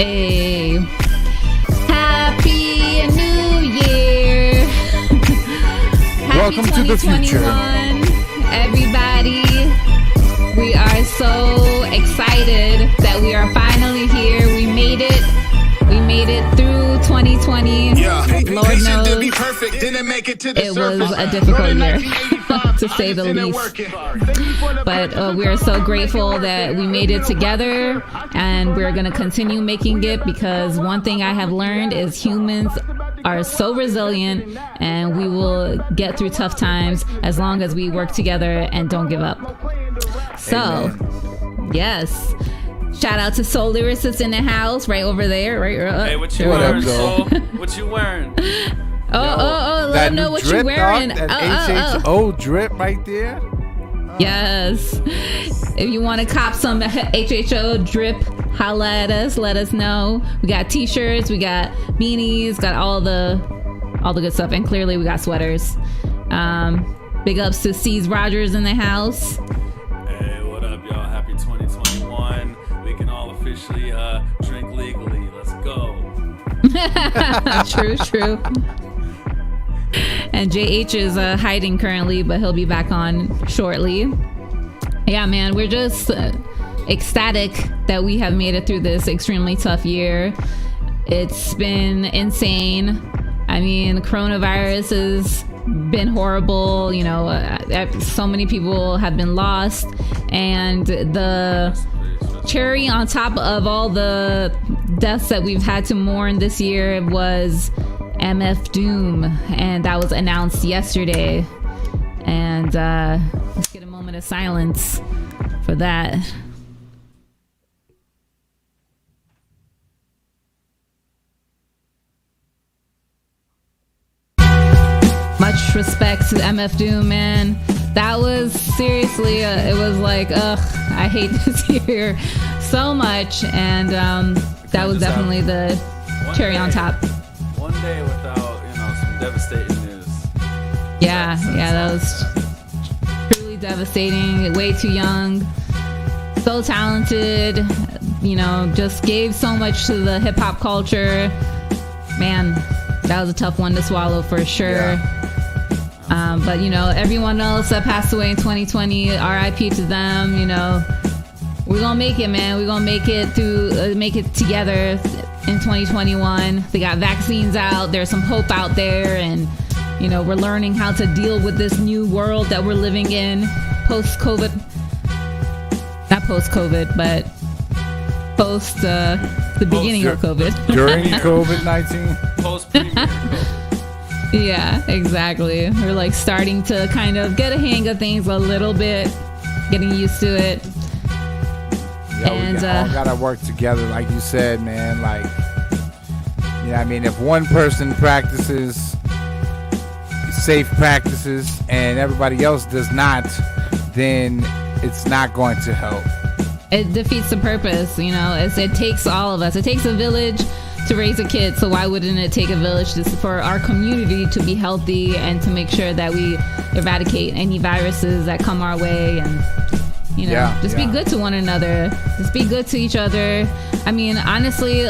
Hey, happy New Year. Welcome to the future, everybody. We are so excited that we are finally here. We made it. We made it through 2020. Yeah. Lord knows to be perfect, didn't make it to the it surface. was a difficult year, to say the least. But we are so grateful that we made it together, and we're going to continue making it, because one thing I have learned is humans are so resilient, and we will get through tough times as long as we work together and don't give up. So, yes. Shout out to Soul Lyricist in the house, right over there, right? Hey, what you wearing, Soul? What you wearing? Let them know what you're wearing. That HHO drip right there. Yes. If you want to cop some HHO drip, holla at us. Let us know. We got t-shirts, we got beanies, got all the good stuff, and clearly we got sweaters. Big ups to C's Rogers in the house. Hey, what up, y'all? Happy 2021. We can all officially drink legally. Let's go. True. And JH is hiding currently, but he'll be back on shortly. Yeah, man, we're just ecstatic that we have made it through this extremely tough year. It's been insane. I mean, the coronavirus has been horrible. You know, so many people have been lost, and the cherry on top of all the deaths that we've had to mourn this year was MF Doom, and that was announced yesterday. And let's get a moment of silence for that. Much respect to MF Doom, man. That was seriously, it was like, I hate this year so much. And that was definitely the cherry on top. One day without, some devastating news. Yeah, that was truly devastating. Way too young, so talented, just gave so much to the hip hop culture. Man, that was a tough one to swallow for sure. Yeah. But everyone else that passed away in 2020, RIP to them. We're gonna make it, man. We're gonna make it through, make it together in 2021. They got vaccines out. There's some hope out there, and we're learning how to deal with this new world that we're living in post-COVID. Not post-COVID, but post the beginning of COVID. During COVID-19. Post-premier COVID. Yeah, exactly. We're like starting to kind of get a hang of things a little bit, getting used to it. Yeah, we all gotta work together, like you said, man. Like, if one person practices safe practices and everybody else does not, then it's not going to help. It defeats the purpose, it takes all of us. It takes a village to raise a kid, so why wouldn't it take a village for our community to be healthy and to make sure that we eradicate any viruses that come our way, and be good to one another, just be good to each other. I mean, honestly,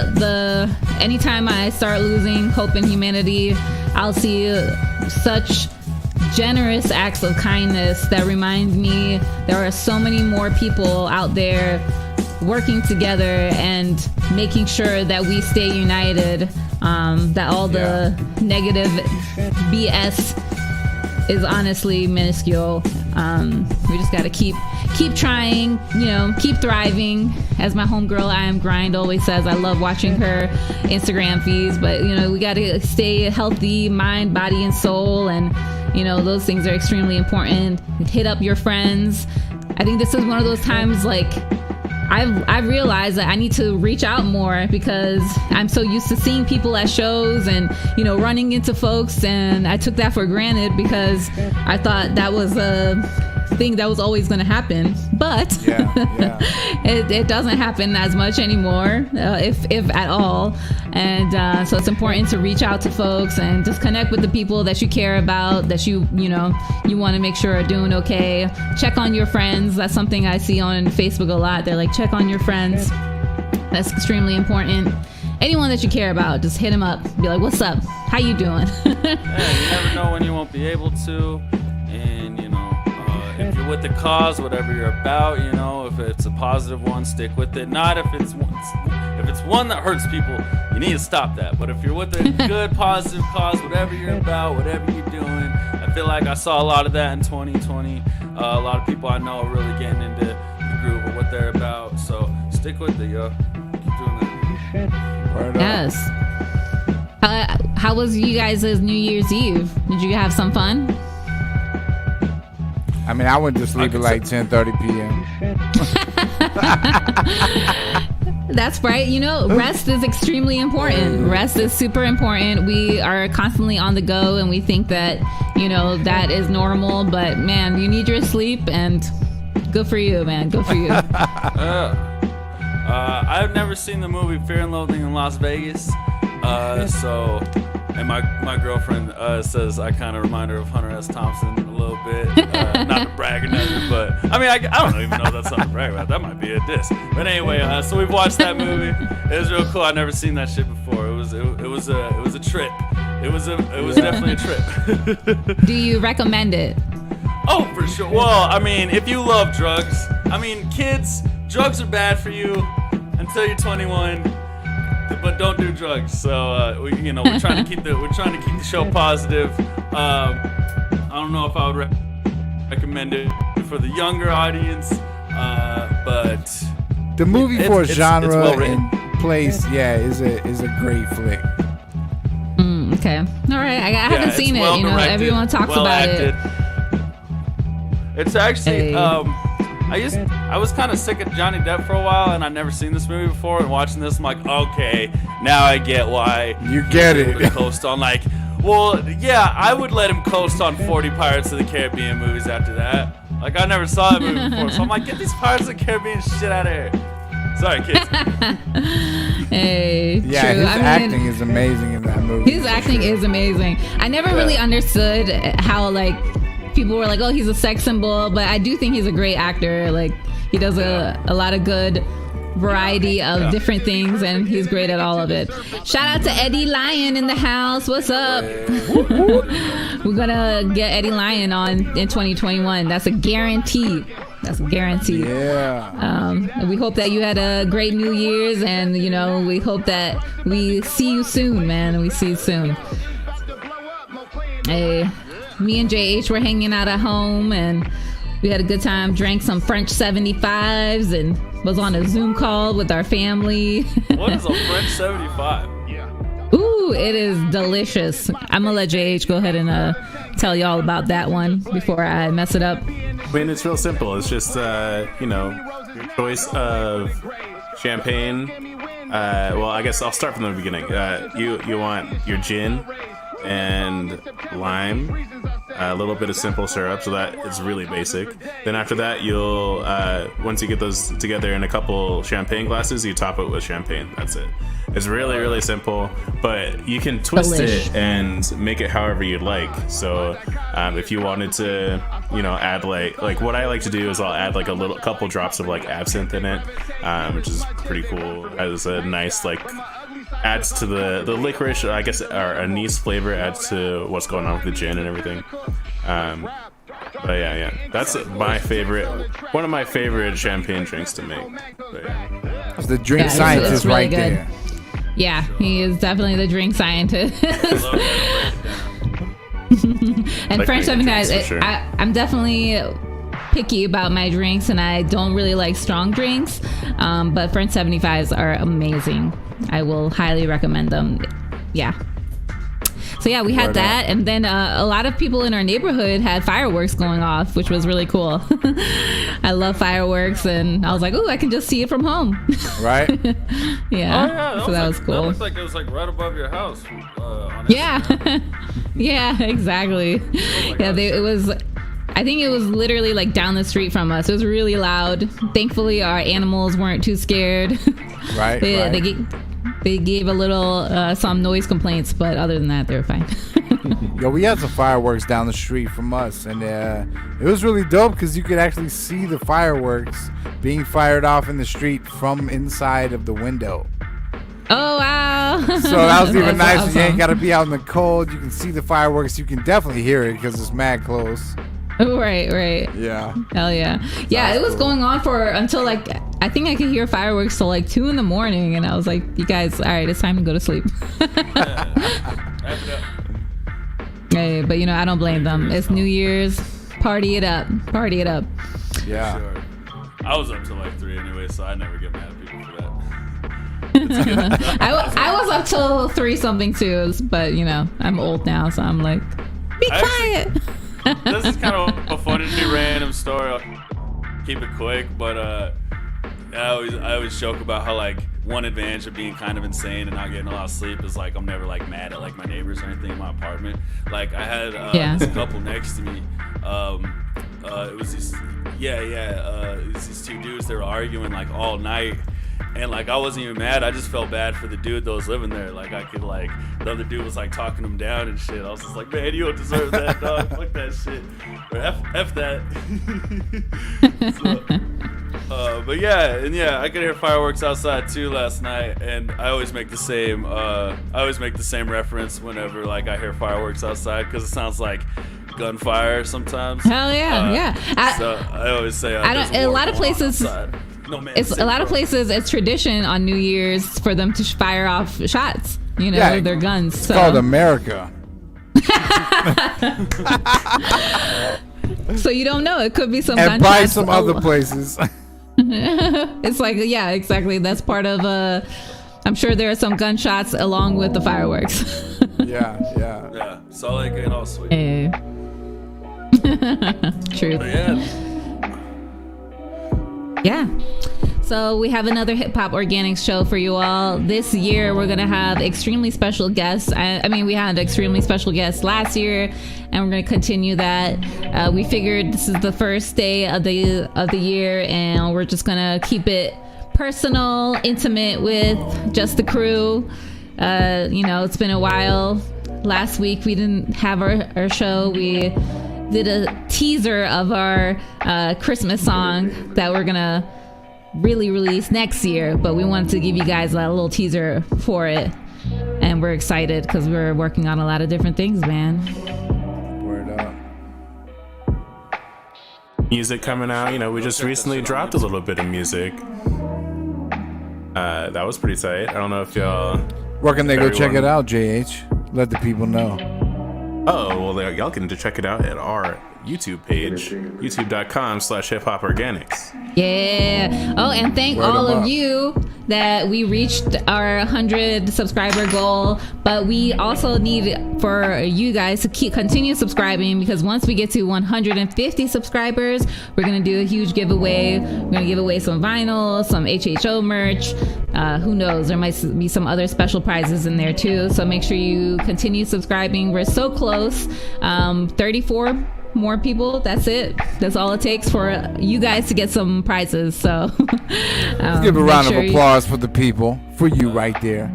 anytime I start losing hope in humanity, I'll see such generous acts of kindness that remind me there are so many more people out there working together and making sure that we stay united, that all the negative BS is honestly minuscule. We just got to keep trying, keep thriving. As my homegirl I Am Grind always says, I love watching her Instagram feeds, but we got to stay healthy, mind, body, and soul, and those things are extremely important. Hit up your friends. I think this is one of those times, like, I've realized that I need to reach out more, because I'm so used to seeing people at shows and, running into folks, and I took that for granted because I thought that was a thing that was always going to happen. But it doesn't happen as much anymore, if at all. And so it's important to reach out to folks and just connect with the people that you care about, that you want to make sure are doing okay. Check on your friends. That's something I see on Facebook a lot. They're like, check on your friends. That's extremely important. Anyone that you care about, just hit him up. Be like, what's up? How you doing? Yeah, you never know when you won't be able to. And, if you're with the cause, whatever you're about, if it's a positive one, stick with it. Not if it's one that hurts people, you need to stop that. But if you're with a good, positive cause, whatever you're about, whatever you're doing, I feel like I saw a lot of that in 2020. A lot of people I know are really getting into the groove of what they're about. So stick with it, yo. Keep doing that. Yes. How was you guys' New Year's Eve? Did you have some fun? I mean, I went to sleep at like 10:30 p.m. That's right. Rest is extremely important. Rest is super important. We are constantly on the go, and we think that, that is normal. But, man, you need your sleep, and good for you, man. Good for you. I've never seen the movie Fear and Loathing in Las Vegas. And my girlfriend says I kind of remind her of Hunter S. Thompson a little bit. Not to brag or nothing, but I mean, I don't even know if that's something to brag about. That might be a diss. But anyway, so we've watched that movie. It was real cool. I'd never seen that shit before. It was a trip. It was definitely a trip. Do you recommend it? Oh, for sure. Well, I mean, if you love drugs, kids, drugs are bad for you until you're 21. But don't do drugs. So we're trying to keep the show positive. I don't know if I would recommend it for the younger audience, but the movie for genre well and place, is a great flick. Okay, all right. I haven't seen it. Everyone talks about it. It's actually. I was kind of sick of Johnny Depp for a while, and I'd never seen this movie before. And watching this, I'm like, okay, now I get why you get it. Coast on I would let him coast on 40 Pirates of the Caribbean movies after that. Like, I never saw that movie before, so I'm like, get these Pirates of the Caribbean shit out of here. Sorry, kids. Hey, yeah, true. His acting is amazing in that movie. His acting is amazing. I never really understood how people were like, oh, he's a sex symbol, but I do think he's a great actor. Like, he does a lot of good variety of different things, and he's great at all of it. Shout out to Eddie Lyon in the house. What's up? We're gonna get Eddie Lyon on in 2021. That's a guarantee. Yeah. We hope that you had a great New Year's, and we hope that we see you soon, man. We see you soon. Hey. Me and JH were hanging out at home, and we had a good time, drank some French 75s, and was on a Zoom call with our family. What is a French 75? Ooh, it is delicious. I'm going to let JH go ahead and tell you all about that one before I mess it up. I mean, it's real simple. It's just, your choice of champagne. Well, I guess I'll start from the beginning. You want your gin and lime, a little bit of simple syrup, so that it's really basic. Then after that, you'll once you get those together in a couple champagne glasses, you top it with champagne. That's it. It's really, really simple, but you can twist it and make it however you'd like. So if you wanted to, add like what I like to do is I'll add like a couple drops of like absinthe in it, which is pretty cool. As a nice adds to the licorice, I guess, or anise flavor adds to what's going on with the gin and everything. But yeah, that's my favorite, one of my favorite champagne drinks to make. But yeah. It's the drink scientist it's really right good. there. Yeah, he is definitely the drink scientist. And French 75, sure. I'm definitely picky about my drinks, and I don't really like strong drinks, but French 75s are amazing. I will highly recommend them. Yeah. So yeah, we had that, and then a lot of people in our neighborhood had fireworks going off, which was really cool. I love fireworks, and I was like, "Ooh, I can just see it from home." Right? Yeah. Oh, so that was cool. That looks like it was right above your house. Yeah. Yeah, exactly. It was. I think it was literally like down the street from us. It was really loud. Thankfully, our animals weren't too scared. Right. They gave a little some noise complaints, but other than that, they were fine. Yo, we had some fireworks down the street from us, and it was really dope because you could actually see the fireworks being fired off in the street from inside of the window. Oh, wow. So that was even nicer. Awesome. You ain't got to be out in the cold. You can see the fireworks. You can definitely hear it because it's mad close. Right. Yeah. Hell yeah. Yeah, it was going on for until like, I think I could hear fireworks till like 2 a.m. and I was like, you guys, all right, it's time to go to sleep. Hey, but I don't blame them. It's New Year's. Party it up. Yeah. Sure. I was up till like 3 anyway, so I never get mad at people for that. I was up till 3 something too, but I'm old now, so I'm like, be quiet. This is kind of a funny random story. I'll keep it quick, but I always joke about how like one advantage of being kind of insane and not getting a lot of sleep is like I'm never like mad at like my neighbors or anything in my apartment. Like I had this couple next to me. It was these it was these 2 dudes. They were arguing like all night. And like I wasn't even mad. I just felt bad for the dude that was living there. Like I could like the other dude was like talking him down and shit. I was just like, man, you don't deserve that, dog. Fuck that shit. Or F that. But I could hear fireworks outside too last night, and I always make the same reference whenever like I hear fireworks outside because it sounds like gunfire sometimes. Hell yeah, So I always say a lot of places. It's a lot of places. It's tradition on New Year's for them to fire off shots. Their guns. It's called America. So you don't know. It could be some and gunshots. by some other places. It's like exactly. That's part of. I'm sure there are some gunshots along with the fireworks. Yeah. So like it all sweet. Hey. True. But yeah. So we have another Hip Hop Organics show for you all. This year we're gonna have extremely special guests. I mean, we had extremely special guests last year, and we're gonna continue that. We figured this is the first day of the year, and we're just gonna keep it personal, intimate with just the crew. It's been a while. Last week we didn't have our show. We did a teaser of our Christmas song that we're gonna really release next year, but we wanted to give you guys a little teaser for it, and we're excited because we're working on a lot of different things, man. Word up. Music coming out. We just recently dropped a little bit of music. That was pretty tight. I don't know if y'all. Where can they go check it out, JH? Let the people know. Oh, well, y'all can check it out at our YouTube page, youtube.com/hiphoporganics. Yeah. Oh, and thank all of you that we reached our 100 subscriber goal, but we also need for you guys to continue subscribing, because once we get to 150 subscribers, we're going to do a huge giveaway. We're going to give away some vinyl, some HHO merch. Who knows? There might be some other special prizes in there too. So make sure you continue subscribing. We're so close. 34 more people. That's it. That's all it takes for you guys to get some prizes. So let's give a round of applause for the people, for you right there.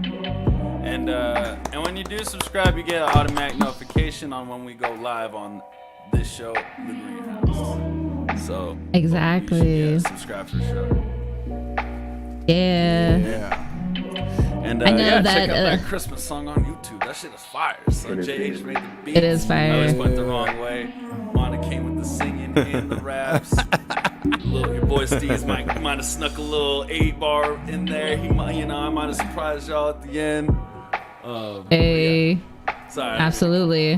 And when you do subscribe, you get an automatic notification on when we go live on this show, The Greenhouse. So exactly. Subscribe for sure. Yeah. And I know check out that Christmas song on YouTube. That shit is fire. So JH made the beat. It is fire. I always went the wrong way. Mana came with the singing and the raps. Your boy Steve's might have snuck a little 8-bar in there. He might, I might have surprised y'all at the end. Hey. Sorry. Absolutely.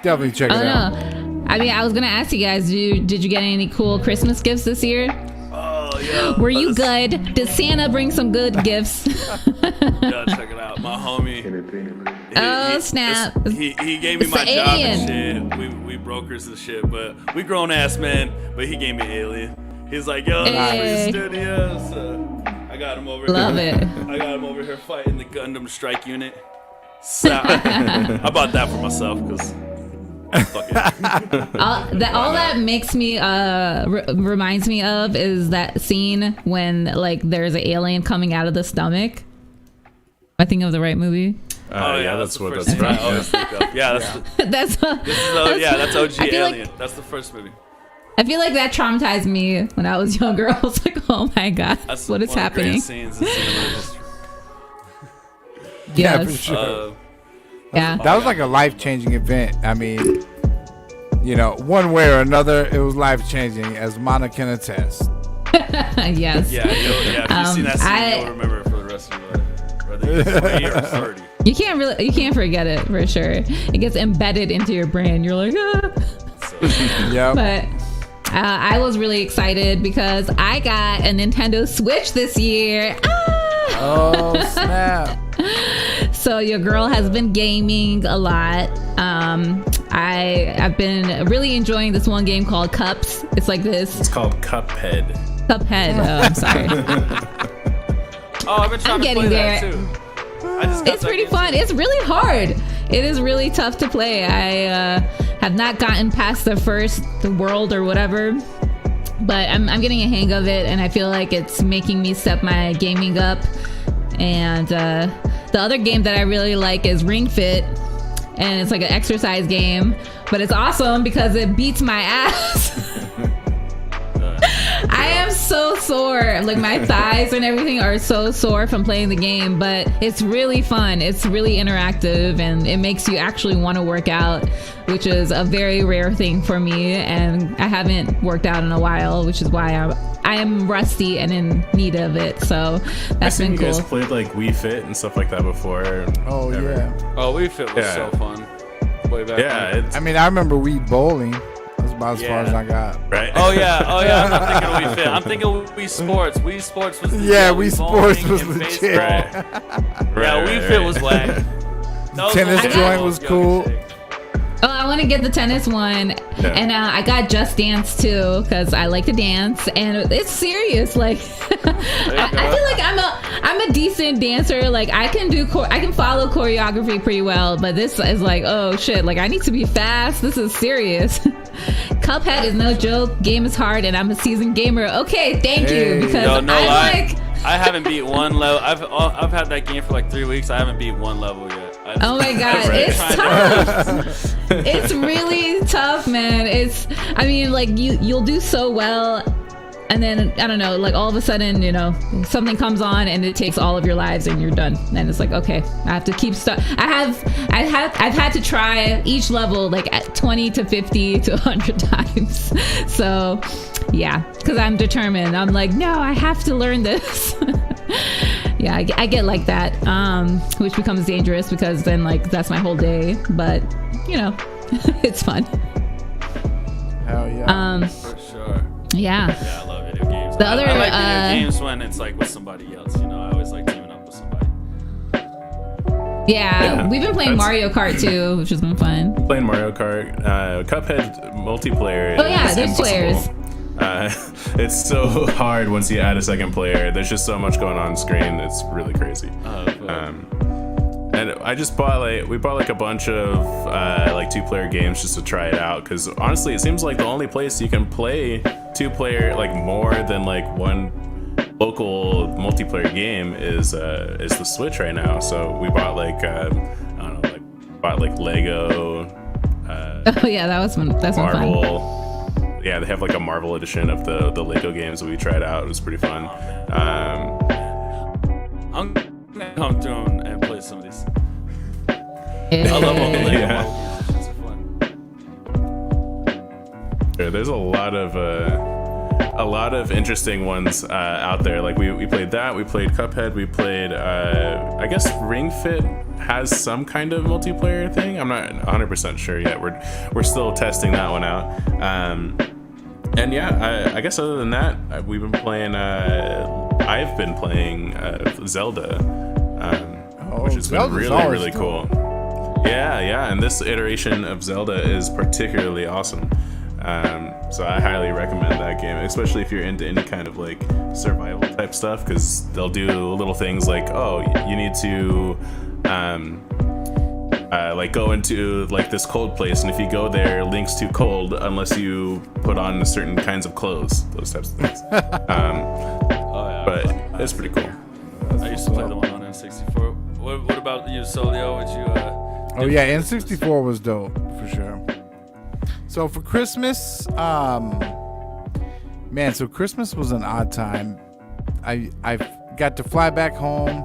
Definitely check it out. No. I mean, I was gonna ask you guys, did you get any cool Christmas gifts this year? Oh yeah. Were you good? Did Santa bring some good gifts? Yeah, check it out. My homie. Snap. He gave me my job and shit. We brokers and shit, but we grown ass men. But he gave me Alien. He's like, yo, this is for your studio. So I got him over here. Love it. I got him over here fighting the Gundam Strike Unit. So I bought that for myself because. Fuck it. all that makes me reminds me of is that scene when like there's an alien coming out of the stomach. I think of the right movie. Yeah, that's what first that's thing I from. always think of. Yeah, That's that's OG I feel like- Alien. That's the first movie. I feel like that traumatized me when I was younger. I was like, oh my god, That's what is one of the happening? greatest scenes in cinema history. Yeah, Yes. for sure. Yeah. That was like a life-changing event. I mean, you know, one way or another, it was life-changing, as Mana can attest. Yes. Yeah, if you've seen that scene, you'll remember it for the rest of your life. Whether you're 20 or 30. You can't forget it for sure. It gets embedded into your brain. You're like, ah. Yep. But I was really excited because I got a Nintendo Switch this year. Ah! Oh, snap. So your girl has been gaming a lot. I've been really enjoying this one game called Cups. It's like this. It's called Cuphead. Cuphead. Oh, I'm sorry. I've been trying I'm to getting play there. that too. I just got It's that pretty game fun. too. It's really hard. It is really tough to play. I have not gotten past the world or whatever, but I'm getting a hang of it, and I feel like it's making me step my gaming up. And the other game that I really like is Ring Fit, and it's like an exercise game, but it's awesome because it beats my ass. I am so sore. Like my thighs and everything are so sore from playing the game, but it's really fun. It's really interactive, and it makes you actually want to work out, which is a very rare thing for me. And I haven't worked out in a while, which is why I am rusty and in need of it. So I've that's seen been you cool. guys played like Wii Fit and stuff like that before. Oh, Ever. yeah. Oh, Wii Fit was Yeah. so fun. Way back Yeah, then. it's I mean, I remember Wii bowling. That's about as far as I got. right. Oh yeah. I'm not thinking of Wii Fit. I'm thinking of Wii Sports. Wii Sports was Yeah, Wii bowling Sports was and legit. baseball. Right. Yeah, Wii Fit was whack. Tennis joint was cool. Oh, I want to get the tennis one, Yeah. and I got Just Dance too because I like to dance, and it's serious. Like, I feel like I'm a decent dancer. Like, I can follow choreography pretty well, but this is like, oh shit! Like, I need to be fast. This is serious. Cuphead is no joke. Game is hard, and I'm a seasoned gamer. Okay, thank Hey. you because No I'm lie. like. I haven't beat one level. I've had that game for like 3 weeks. I haven't beat one level yet. Oh my god, Right. it's tough. It's really tough, man. I mean, like you'll do so well, and then I don't know, like all of a sudden, you know, something comes on and it takes all of your lives and you're done. And it's like, okay, I have to keep I've had to try each level like at 20 to 50 to 100 times. So yeah, because I'm determined. I'm like, no, I have to learn this. Yeah, I get like that, which becomes dangerous because then like that's my whole day. But you know, it's fun. Hell yeah. For sure. Yeah. Yeah, I love video games. The other, I like video games when it's like with somebody else. You know, I always like teaming up with somebody. Yeah, we've been playing that's- Mario Kart too, which has been fun. Playing Mario Kart, Cuphead multiplayer. Oh yeah, is there's impossible. players. It's so hard once you add a second player. There's just so much going on screen. It's really crazy. And I just we bought like a bunch of like 2-player games just to try it out. Because honestly, it seems like the only place you can play 2-player like more than like one local multiplayer game is the Switch right now. So we bought like I don't know, like Lego. Oh yeah, that's been fun. Marvel. Yeah, they have like a Marvel edition of the Lego games that we tried out. It was pretty fun. I'm gonna come through and play some of these. Yeah. I love all the Lego Yeah. Marvel games. These are fun. Yeah, there's a lot of interesting ones out there. Like we played that. We played Cuphead. We played I guess Ring Fit has some kind of multiplayer thing. I'm not 100% sure yet. We're still testing that one out. And yeah, I guess other than that, we've been playing. I've been playing Zelda, which has been Zelda's really always really cool. cool. Yeah, and this iteration of Zelda is particularly awesome. So I highly recommend that game, especially if you're into any kind of like survival type stuff, because they'll do little things like, oh, you need to like go into like this cold place, and if you go there, Link's too cold unless you put on certain kinds of clothes, those types of things. Oh yeah. But it's pretty cool. I used to play the one on N64. What about you, Solio? Would you? Oh yeah, N64 was dope for sure. So for Christmas, man, so Christmas was an odd time. I got to fly back home,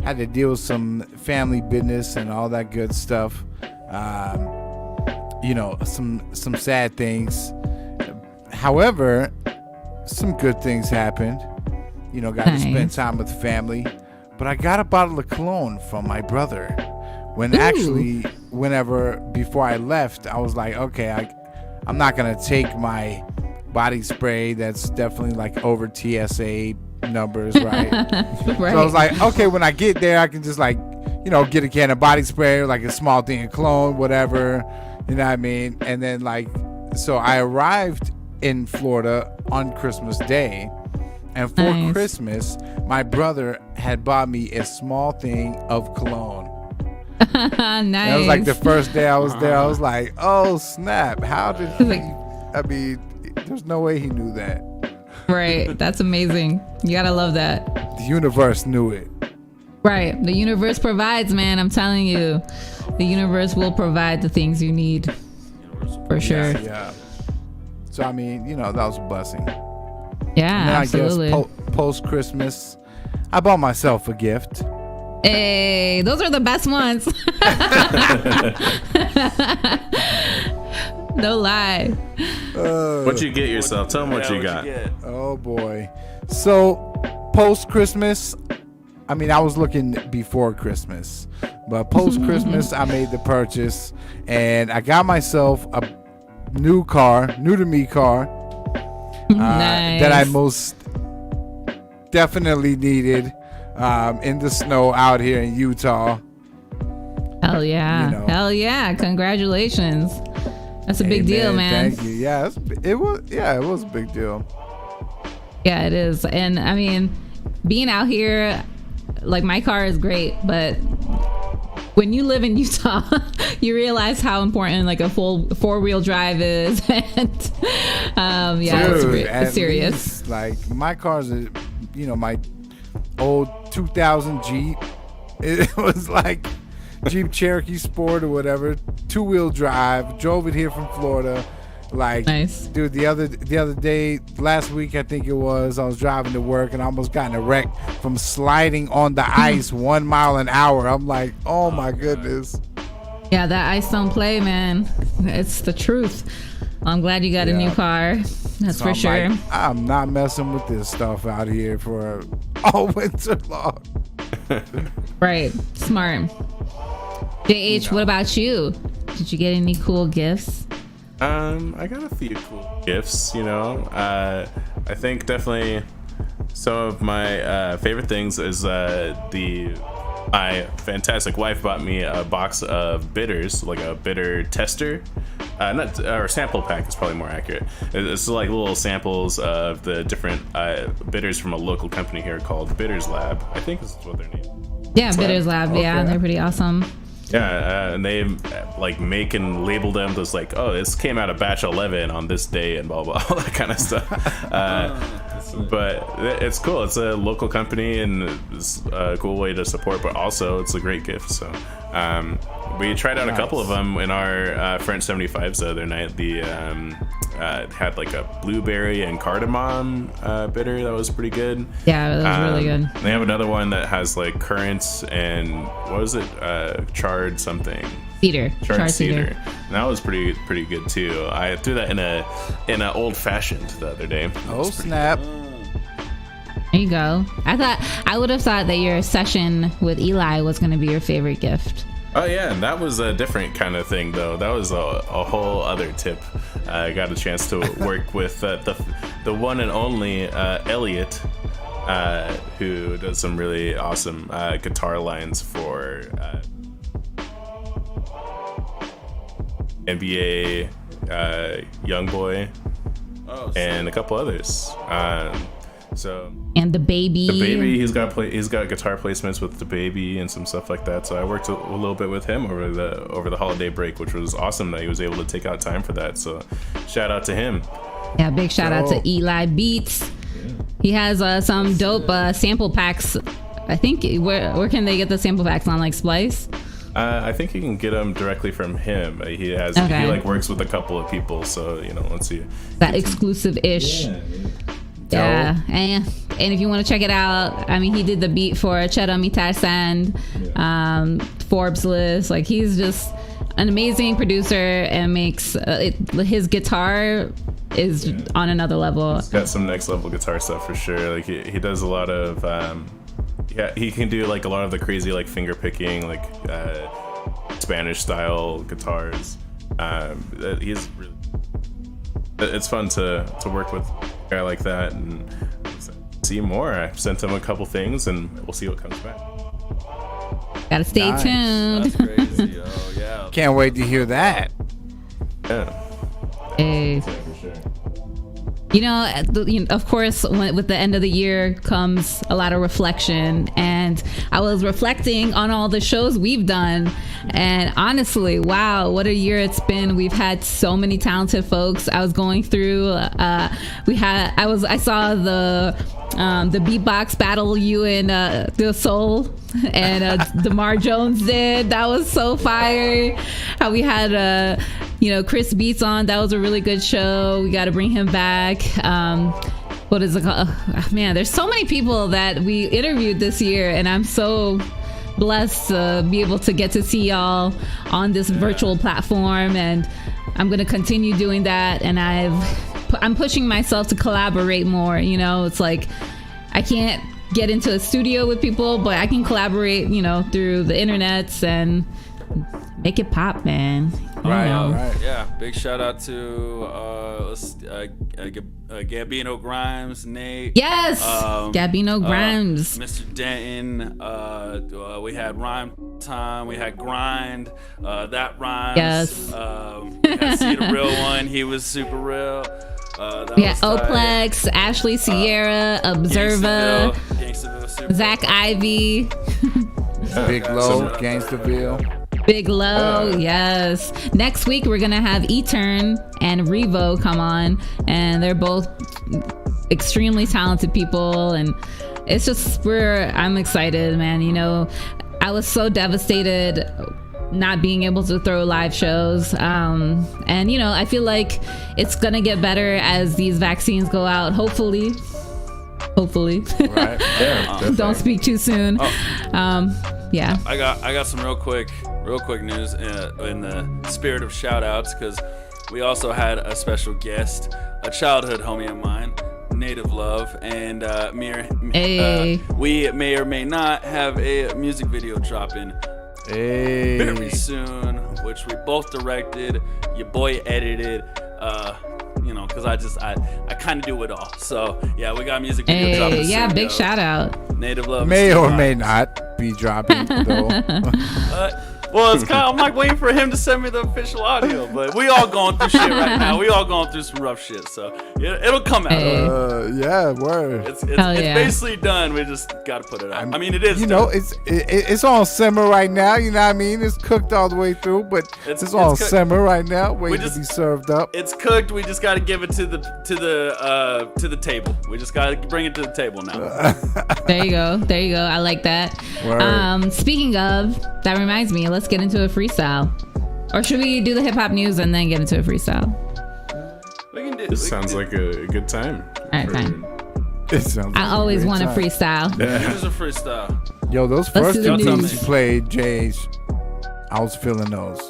had to deal with some family business and all that good stuff. You know, some sad things. However, some good things happened. You know, got to spend time with family. But I got a bottle of cologne from my brother. When actually, before I left, I was like, okay, I'm not going to take my body spray that's definitely like over TSA numbers, right? Right. So I was like, okay, when I get there, I can just like, you know, get a can of body spray, like a small thing of cologne, whatever, you know what I mean? And then like, so I arrived in Florida on Christmas Day, and for Christmas, my brother had bought me a small thing of cologne. Nice. That was like the first day I was there. I was like, oh snap, how did he, I mean, there's no way he knew that. Right. That's amazing. You gotta love that. The universe knew it. Right. The universe provides, man. I'm telling you. The universe will provide the things you need. For sure. Yeah. So, I mean, you know, that was a blessing. Yeah, and then absolutely. I guess post-Christmas, I bought myself a gift. Hey, those are the best ones. No lie. What'd you get yourself? Tell them what you got. Oh, boy. So, post-Christmas, I mean, I was looking before Christmas. But post-Christmas, I made the purchase. And I got myself a new to me car. Nice. That I most definitely needed in the snow out here in Utah. Hell yeah. You know. Hell yeah. Congratulations. That's a big deal, man. Thank you. Yeah, it was a big deal. Yeah, it is. And I mean, being out here, like my car is great, but when you live in Utah, you realize how important like a full four-wheel drive is. And yeah, Dude, it's serious. Least, like my car's, you know, my old 2000 Jeep. It was like Jeep Cherokee Sport or whatever, two-wheel drive. Drove it here from Florida. Like, nice. Dude, the other day, last week I think it was, I was driving to work and I almost got in a wreck from sliding on the ice 1 mile an hour. I'm like, oh my goodness. Yeah, that ice don't play, man. It's the truth. I'm glad you got a new car. That's So for I'm sure. like, I'm not messing with this stuff out here for all winter long. Right. Smart. JH, what about you? Did you get any cool gifts? I got a few cool gifts, you know. I think definitely some of my favorite things is my fantastic wife bought me a box of bitters, like a bitter tester. Or sample pack is probably more accurate. It's like little samples of the different bitters from a local company here called Bitters Lab. I think this is what they're named. Yeah, Bitters Lab. Okay. Yeah, they're pretty awesome. Yeah, and they like make and label them as like, oh, this came out of batch 11 on this day and blah blah, all that kind of stuff. But it's cool. It's a local company and it's a cool way to support, but also it's a great gift. So we tried out a couple of them in our French 75s the other night. The had like a blueberry and cardamom bitter that was pretty good. Yeah, that was really good. They have another one that has like currants and what was it? Charred something. Cedar. Charred cedar. And that was pretty good too. I threw that in a old fashioned the other day. Oh snap. There you go. I would have thought that your session with Eli was going to be your favorite gift. Oh yeah, and that was a different kind of thing though. That was a whole other tip. I got a chance to work with the one and only Elliot, who does some really awesome guitar lines for NBA Youngboy and a couple others. And the baby. He's got guitar placements with the baby and some stuff like that. So I worked a little bit with him over the holiday break, which was awesome that he was able to take out time for that. So shout out to him. Yeah, big shout out to Eli Beats. Yeah. He has some dope sample packs I think where can they get the sample packs on, like Splice? I think you can get them directly from him. He like works with a couple of people, so once you that exclusive-ish. Yeah, and if you want to check it out, I mean, he did the beat for Cheta Mitar Sand, Forbes list. Like, he's just an amazing producer and makes his guitar is on another level. He's got some next level guitar stuff for sure. Like he does a lot of he can do like a lot of the crazy like finger picking, like Spanish style guitars. He's really, it's fun to work with a guy like that and see more. I sent him a couple things and we'll see what comes back. Gotta stay tuned. That's crazy, yo. Yeah. Can't wait to hear that. Yeah. Hey. Of course, with the end of the year comes a lot of reflection, and I was reflecting on all the shows we've done, and honestly, wow, what a year it's been. We've had so many talented folks. I was going through I saw the beatbox battle you and the Soul and DeMar Jones did. That was so fire. How we had Chris Beats on. That was a really good show. We got to bring him back. What is it called? Man, there's so many people that we interviewed this year, and I'm so blessed to be able to get to see y'all on this virtual platform, and I'm going to continue doing that. And I'm pushing myself to collaborate more. It's like I can't get into a studio with people, but I can collaborate, through the internets and make it pop, man. Right. Yeah, big shout out to Gabino Grimes, Nate. Yes, Gabino Grimes, Mr. Denton. We had Rhyme Time. We had Grind. That rhymes. Yes. We had See the Real One. He was super real. Yeah, Oplex, Ashley Sierra, Observer, Zach Ivy, Big Low, Gangsterville. Big Low, yes. Next week we're gonna have Etern and Revo come on, and they're both extremely talented people, and it's just I'm excited, man. I was so devastated not being able to throw live shows, and I feel like it's gonna get better as these vaccines go out, hopefully. Right. Yeah, don't speak too soon. Yeah, I got some real quick news in the spirit of shout outs, because we also had a special guest, a childhood homie of mine, Native Love, and we may or may not have a music video dropping very soon, which we both directed. Your boy edited. Because I kind of do it all. So yeah, we got music video dropping soon. Yeah, big shout out. Native Love may or may not be dropping though. Well, it's I'm like waiting for him to send me the official audio, but we all going through shit right now. We all going through some rough shit, so it'll come out. Yeah, word. It's basically done. We just gotta put it out. I mean, it is. It's on simmer right now. You know what I mean? It's cooked all the way through, but it's on simmer right now, waiting to be served up. It's cooked. We just gotta give it to the table. We just gotta bring it to the table now. There you go. I like that. Word. Speaking of, that reminds me. Let's get into a freestyle. Or should we do the hip hop news and then get into a freestyle? This sounds like a good time. All right, fine. I always want a freestyle. Here's a freestyle. Yo, those first two beats you played, JH, I was feeling those.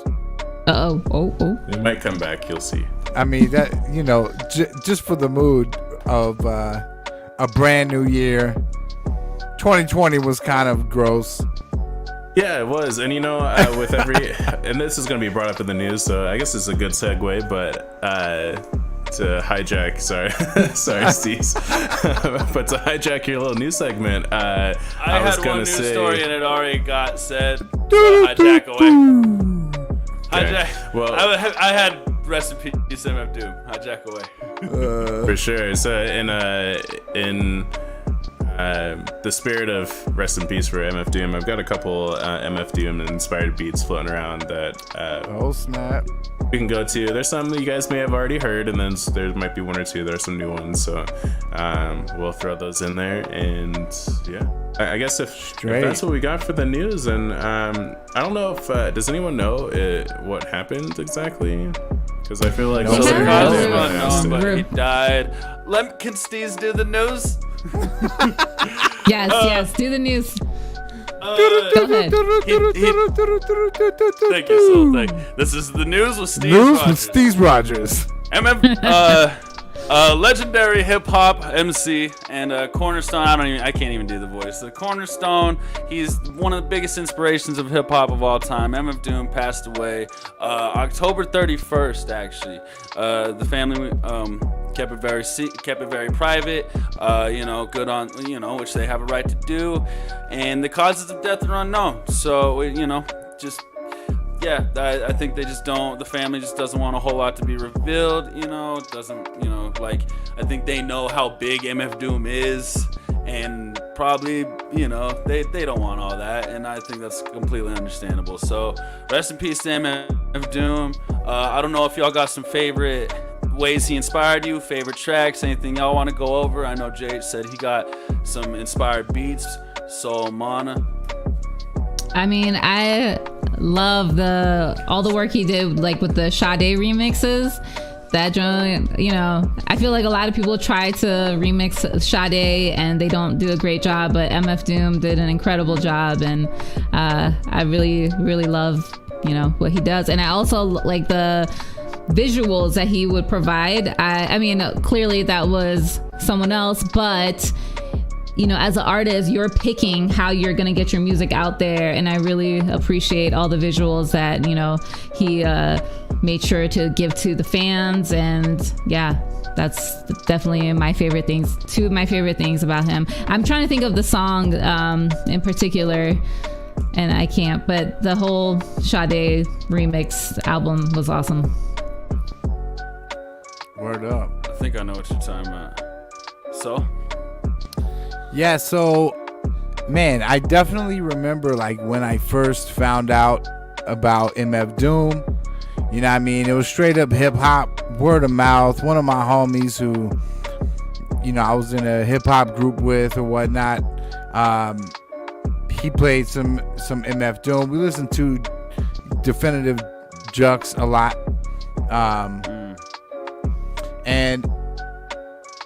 Oh. It might come back. You'll see. I mean, that just for the mood of a brand new year. 2020 was kind of gross. Yeah, it was. And with every and this is going to be brought up in the news, so I guess it's a good segue, but to hijack sorry Steve but to hijack your little news segment, I was had gonna one news say, story and it already got said. Hijack away. Hijack. Well, I had rest in peace MF Doom. Hijack away. For sure. So in the spirit of rest in peace for MF Doom, I've got a couple MF Doom inspired beats floating around that oh snap, we can go to. There's some that you guys may have already heard, and then there might be one or two that are some new ones. So we'll throw those in there, and yeah, I guess if that's what we got for the news, and I don't know if does anyone know what happened exactly? Because I feel like so the cause is unknown, but he Rip. died. Can Steez do the news? Yes, do the news. Go ahead. Thank you, so thank you. This is the news with Steve news Rogers. with Steve Rogers. Legendary hip hop MC and cornerstone. I can't even do the voice. The cornerstone. He's one of the biggest inspirations of hip hop of all time. MF Doom passed away October 31st. Actually, the family kept it very private. Good on which they have a right to do, and the causes of death are unknown. So just. Yeah, I think they just don't. The family just doesn't want a whole lot to be revealed. I think they know how big MF Doom is, and probably, they don't want all that, and I think that's completely understandable. So, rest in peace to MF Doom. I don't know if y'all got some favorite ways he inspired you, favorite tracks, anything y'all want to go over. I know Jay said he got some inspired beats. So, Mana. I mean, I love all the work he did, like with the Sade remixes. That joint, I feel like a lot of people try to remix Sade and they don't do a great job, but MF Doom did an incredible job, and I really, really love, what he does. And I also like the visuals that he would provide. I mean, clearly that was someone else, but as an artist, you're picking how you're going to get your music out there. And I really appreciate all the visuals that, he made sure to give to the fans. And yeah, that's definitely two of my favorite things about him. I'm trying to think of the song in particular, and I can't, but the whole Sade remix album was awesome. Word up. I think I know what you're talking about. So? Yeah, so, man, I definitely remember, like, when I first found out about MF Doom, you know what I mean? It was straight up hip-hop, word of mouth. One of my homies who, I was in a hip-hop group with or whatnot, he played some MF Doom. We listened to Definitive Jux a lot. And...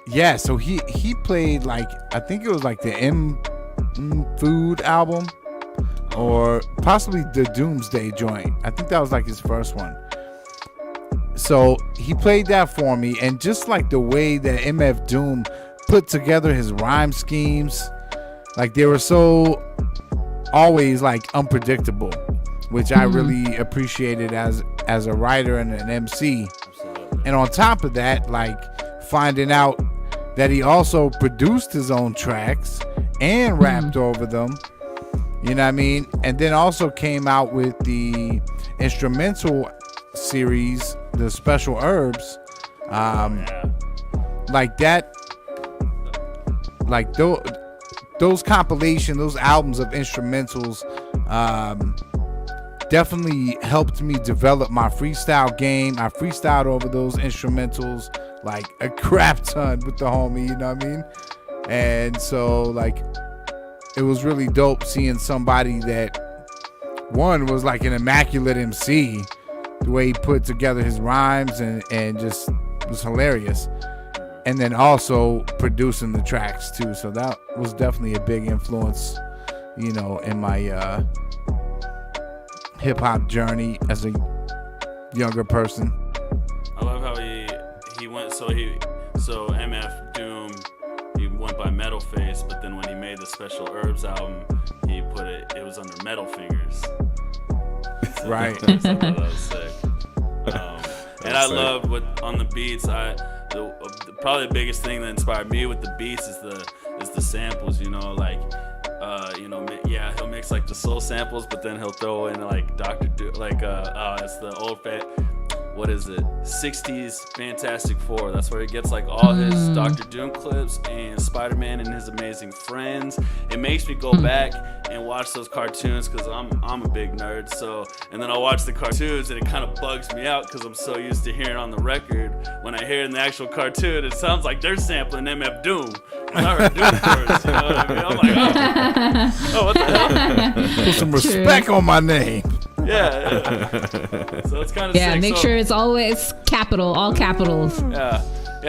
yeah, so he played, like, I think it was like the Food album or possibly the Doomsday joint. I think that was like his first one. So he played that for me, and just like the way that MF Doom put together his rhyme schemes, like they were so always like unpredictable, which I really appreciated as a writer and an MC. And on top of that, like finding out that he also produced his own tracks and rapped over them, you know what I mean? And then also came out with the instrumental series, the Special Herbs, like that, like those compilation, those albums of instrumentals, definitely helped me develop my freestyle game. I freestyled over those instrumentals like a crap ton with the homie, you know what I mean? And so like it was really dope seeing somebody that one was like an immaculate MC, the way he put together his rhymes and just was hilarious, and then also producing the tracks too. So that was definitely a big influence, in my hip-hop journey as a younger person. I love how he went, so MF Doom, he went by Metal Face, but then when he made the Special Herbs album, he put it was under Metal Fingers. So right. that was sick. And I love on the beats, probably the biggest thing that inspired me with the beats is the samples, he'll mix like the soul samples, but then he'll throw in like Dr. it's the old fat what is it, 60s Fantastic Four. That's where he gets like all his Doctor Doom clips and Spider-Man and his amazing friends. It makes me go back and watch those cartoons because I'm a big nerd. So, and then I'll watch the cartoons and it kind of bugs me out because I'm so used to hearing on the record. When I hear it in the actual cartoon, it sounds like they're sampling MF Doom. And I heard Doom first, you know what I mean? I'm like, oh what the hell? Put some respect on my name. Yeah. So it's kind of Yeah, sick. make sure it's always capital, all capitals. Yeah.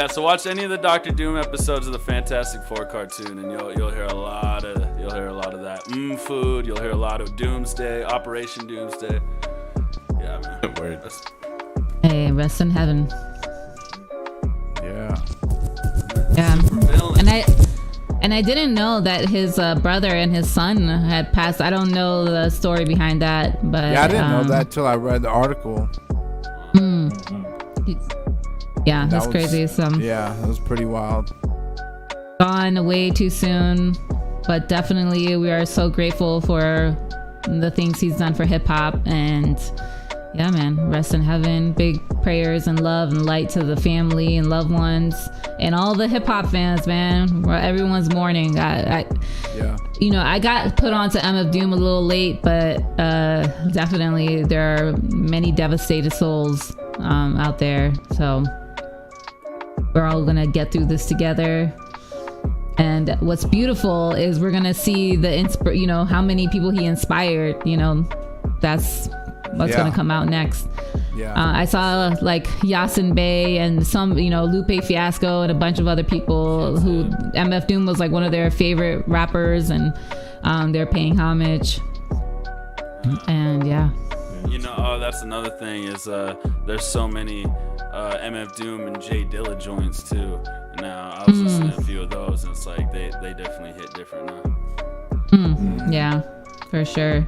So watch any of the Doctor Doom episodes of the Fantastic Four cartoon, and you'll hear a lot of that food. You'll hear a lot of Doomsday, Operation Doomsday. Yeah, man. Word. Hey, rest in heaven. Yeah. Yeah, Villain. and I didn't know that his brother and his son had passed. I don't know the story behind that, but Yeah, I didn't know that till I read the article. Yeah, that's was- crazy. Yeah, it was pretty wild. Gone way too soon, but definitely we are so grateful for the things he's done for hip hop. And yeah, man, rest in heaven. Big prayers and love and light to the family and loved ones and all the hip hop fans, man. Where everyone's mourning. Yeah. You know, I got put onto MF Doom a little late, but definitely there are many devastated souls out there. So we're all gonna get through this together. And what's beautiful is we're gonna see you know, how many people he inspired. You know, that's what's gonna come out next. Yeah. I saw like Yasin Bey and some, you know, Lupe Fiasco and a bunch of other people who MF Doom was like one of their favorite rappers, and they're paying homage. And yeah. You know, that's another thing is there's so many MF Doom and Jay Dilla joints too. And now I was listening to a few of those, and it's like they definitely hit different now. Yeah, for sure.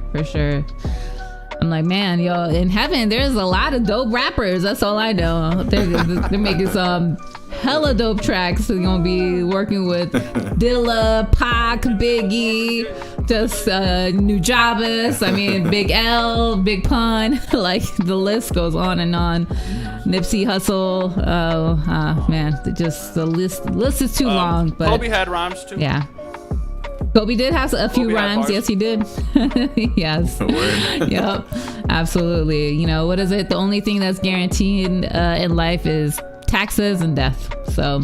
I'm like, man, yo, in heaven, there's a lot of dope rappers. That's all I know. They're making some hella dope tracks. They're gonna be working with Dilla, Pac, Biggie, just Nujabes. I mean, Big L, Big Pun. Like the list goes on and on. Nipsey Hussle. Man, the list is too long. But Kobe had rhymes too. yeah. Kobe did have a few Kobe had rhymes. bars. Yes, he did. Yes. Yep. Absolutely. You know, what is it? The only thing that's guaranteed in life is taxes and death. So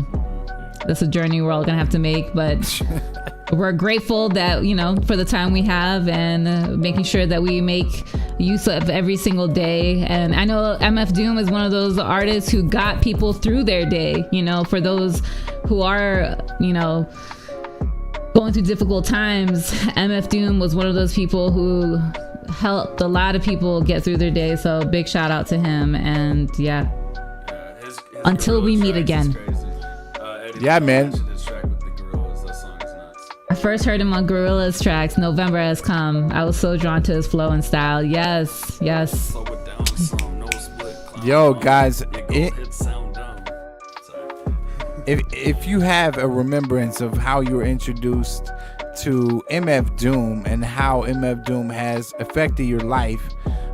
that's a journey we're all going to have to make. But we're grateful that, you know, for the time we have and making sure that we make use of every single day. And I know MF Doom is one of those artists who got people through their day, you know, for those who are, you know, going through difficult times. MF Doom was one of those people who helped a lot of people get through their day. So big shout out to him. And yeah, His Until we Gorilla meet tracks is again. crazy. Eddie Yeah, Murphy man. mentioned his track with the Gorillas. That song is nuts. I first heard him on Gorillaz tracks. November Has Come. I was so drawn to his flow and style. Yes. Slow it down, some no split. Clown Yo, on. guys, It goes hit sound dumb. Sorry. If you have a remembrance of how you were introduced to MF Doom and how MF Doom has affected your life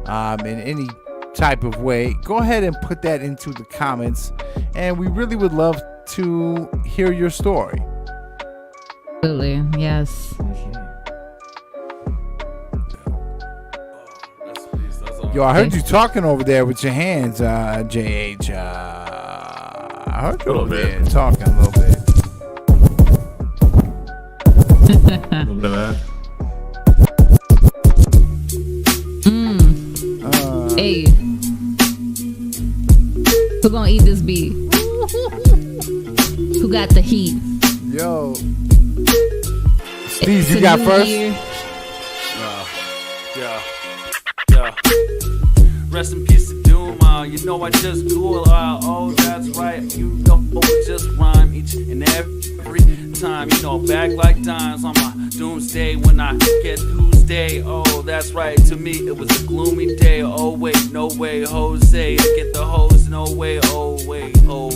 in any type of way, go ahead and put that into the comments, and we really would love to hear your story. Absolutely. Yes. That's all. Yo, I heard you talking over there with your hands, JH. I heard you Little over bit. there talking a little bit. A little bit of that. Hey. Who gonna eat this beat? Who got the heat? Yo, Steve, It's you a got new first? year. Yeah. Rest in peace to Doom. You know I just cool. Oh, that's right. You know I just rhyme each and every time. You know, back like dimes on my doomsday when I get Tuesday. Oh, that's right. To me, it was a gloomy day. Oh, wait, no way, Jose. I get the hose, no way. Oh, wait, oh.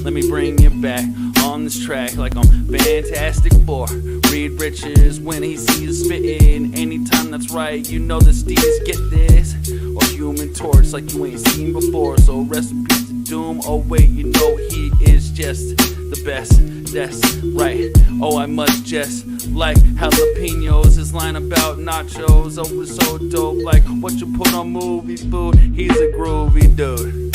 Let me bring you back on this track like I'm Fantastic Four. Reed Richards when he sees spitting. Anytime that's right, you know the Steez get this. Or Human Torch like you ain't seen before. So rest in peace to Doom. Oh wait, you know he is just the best. That's right. Oh, I must just like jalapenos. His line about nachos, oh, was so dope. Like what you put on movie food. He's a groovy dude.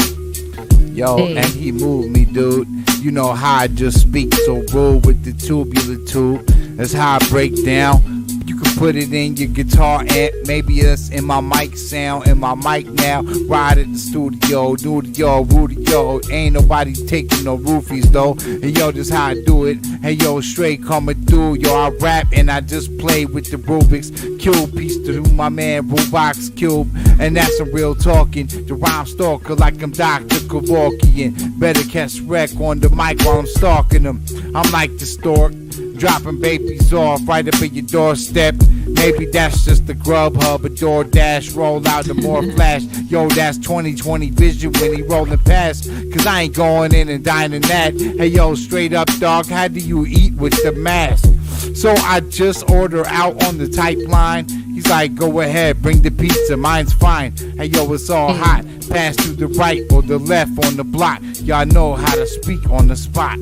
Yo, and he moved me, dude. You know how I just speak so rude with the tubular tube. That's how I break down. You can put it in your guitar amp, maybe it's in my mic sound, in my mic now. Ride at the studio, do the yo, Rudy yo. Ain't nobody taking no roofies though. And yo, just how I do it. Hey yo, straight coming through. Yo, I rap and I just play with the Rubik's Cube. Peace to my man Rubik's Cube. And that's some real talking. The rhyme stalker like I'm Dr. Kevorkian. Better catch wreck on the mic while I'm stalking them. I'm like the stork, dropping babies off right up at your doorstep. Maybe that's just the Grubhub or DoorDash. Roll out the more flash. Yo, that's 20/20 vision when he rolling past. Cause I ain't going in and dining that. Hey yo, straight up dog, how do you eat with the mask? So I just order out on the type line. He's like, go ahead, bring the pizza, mine's fine. Hey yo, it's all hot. Pass to the right or the left on the block. Y'all know how to speak on the spot.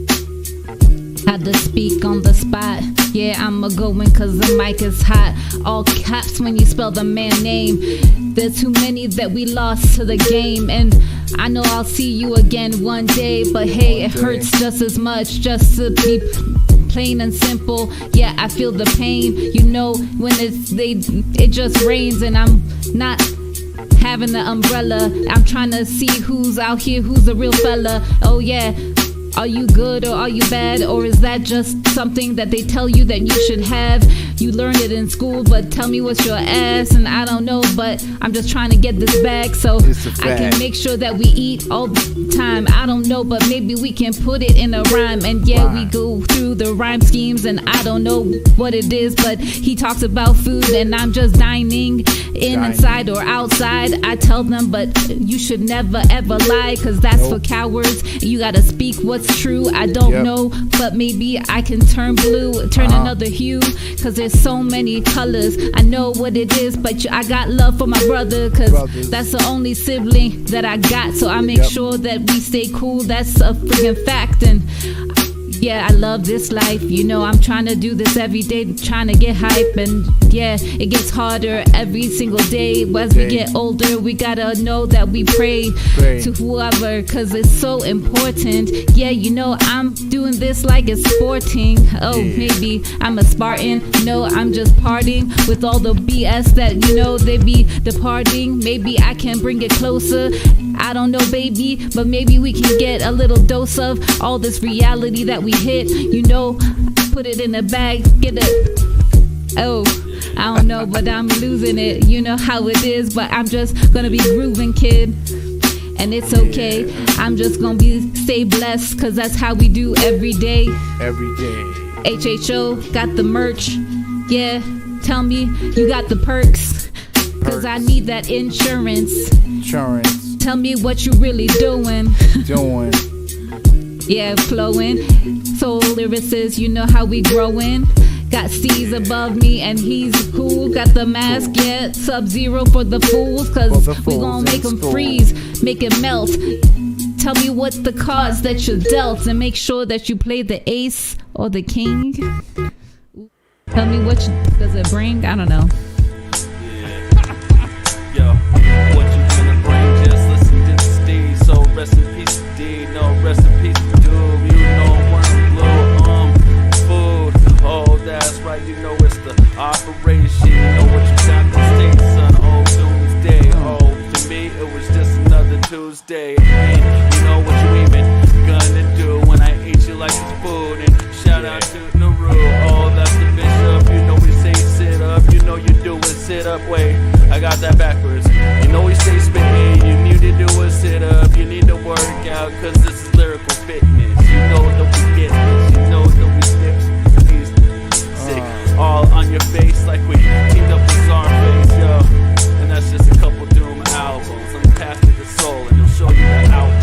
Had to speak on the spot. Yeah, I'ma go in cause the mic is hot. All caps when you spell the man name. There's too many that we lost to the game. And I know I'll see you again one day. But hey, it hurts just as much just to be plain and simple. Yeah, I feel the pain. You know, when it just rains and I'm not having the umbrella. I'm trying to see who's out here, who's a real fella. Oh yeah. Are you good or are you bad? Or is that just something that they tell you that you should have? You learned it in school, but tell me what's your ass. And I don't know, but I'm just trying to get this bag so I can make sure that we eat all the time. I don't know, but maybe we can put it in a rhyme. And yeah, we go through the rhyme schemes and I don't know what it is, but he talks about food and I'm just dining inside or outside. I tell them, but you should never ever lie, cause that's for cowards. You gotta speak what's true. I don't know, but maybe I can turn blue, turn another hue, cause there's so many colors. I know what it is, but I got love for my brother, cause that's the only sibling that I got. So I make sure that we stay cool. That's a freaking fact. And yeah, I love this life. You know, I'm trying to do this every day, trying to get hype. And yeah, it gets harder every single day. As we get older, we gotta know that we pray to whoever, cause it's so important. Yeah, you know, I'm doing this like it's sporting. Oh, maybe I'm a Spartan. No, I'm just partying with all the BS that, you know, they be departing. Maybe I can bring it closer. I don't know, baby, but maybe we can get a little dose of all this reality that we hit. You know, put it in a bag, get it. Oh, I don't know, but I'm losing it. You know how it is, but I'm just gonna be grooving, kid. And it's okay. I'm just gonna stay blessed, cause that's how we do every day. Every day. HHO got the merch. Yeah, tell me you got the perks, cause I need that insurance. Tell me what you really doing. Yeah, flowing. Soul lyricist, you know how we growing. Got C's above me and he's cool. Got the mask, yeah, Sub-Zero for the fools, cause we gon' make them freeze, make it melt. Tell me what's the cards that you dealt, and make sure that you play the ace or the king. Tell me what does it bring? I don't know. Yo, what you gonna bring? Just listen to the steed. So rest in peace, D. No, rest in peace, Doom. You know worm blue, food. Oh, that's right. You know it's the operation. You know what you got to state, son. Oh, doomsday. Oh, to me it was just another Tuesday. And you know what you even gonna do when I eat you like it's food? And shout out to Naru. Oh, that's the bishop. You know we say sit up. You know you do it, sit up. Wait, I got that backwards. You know we say spitting. You need to do a sit up. You need to work out, cause this is lyrical fitness. You know that we get this. You know that we sick. All on your face like we teamed up with Czarface, yo. And that's just a couple Doom albums. Let me pass to the soul and he'll show you that album.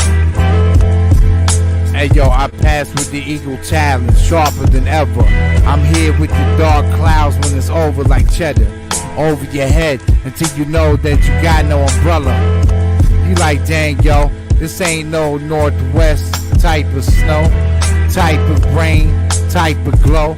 Hey yo, I pass with the Eagle Challenge, sharper than ever. I'm here with the dark clouds when it's over like cheddar. over your head until you know that you got no umbrella. You like, dang, yo, this ain't no northwest type of snow, type of rain, type of glow.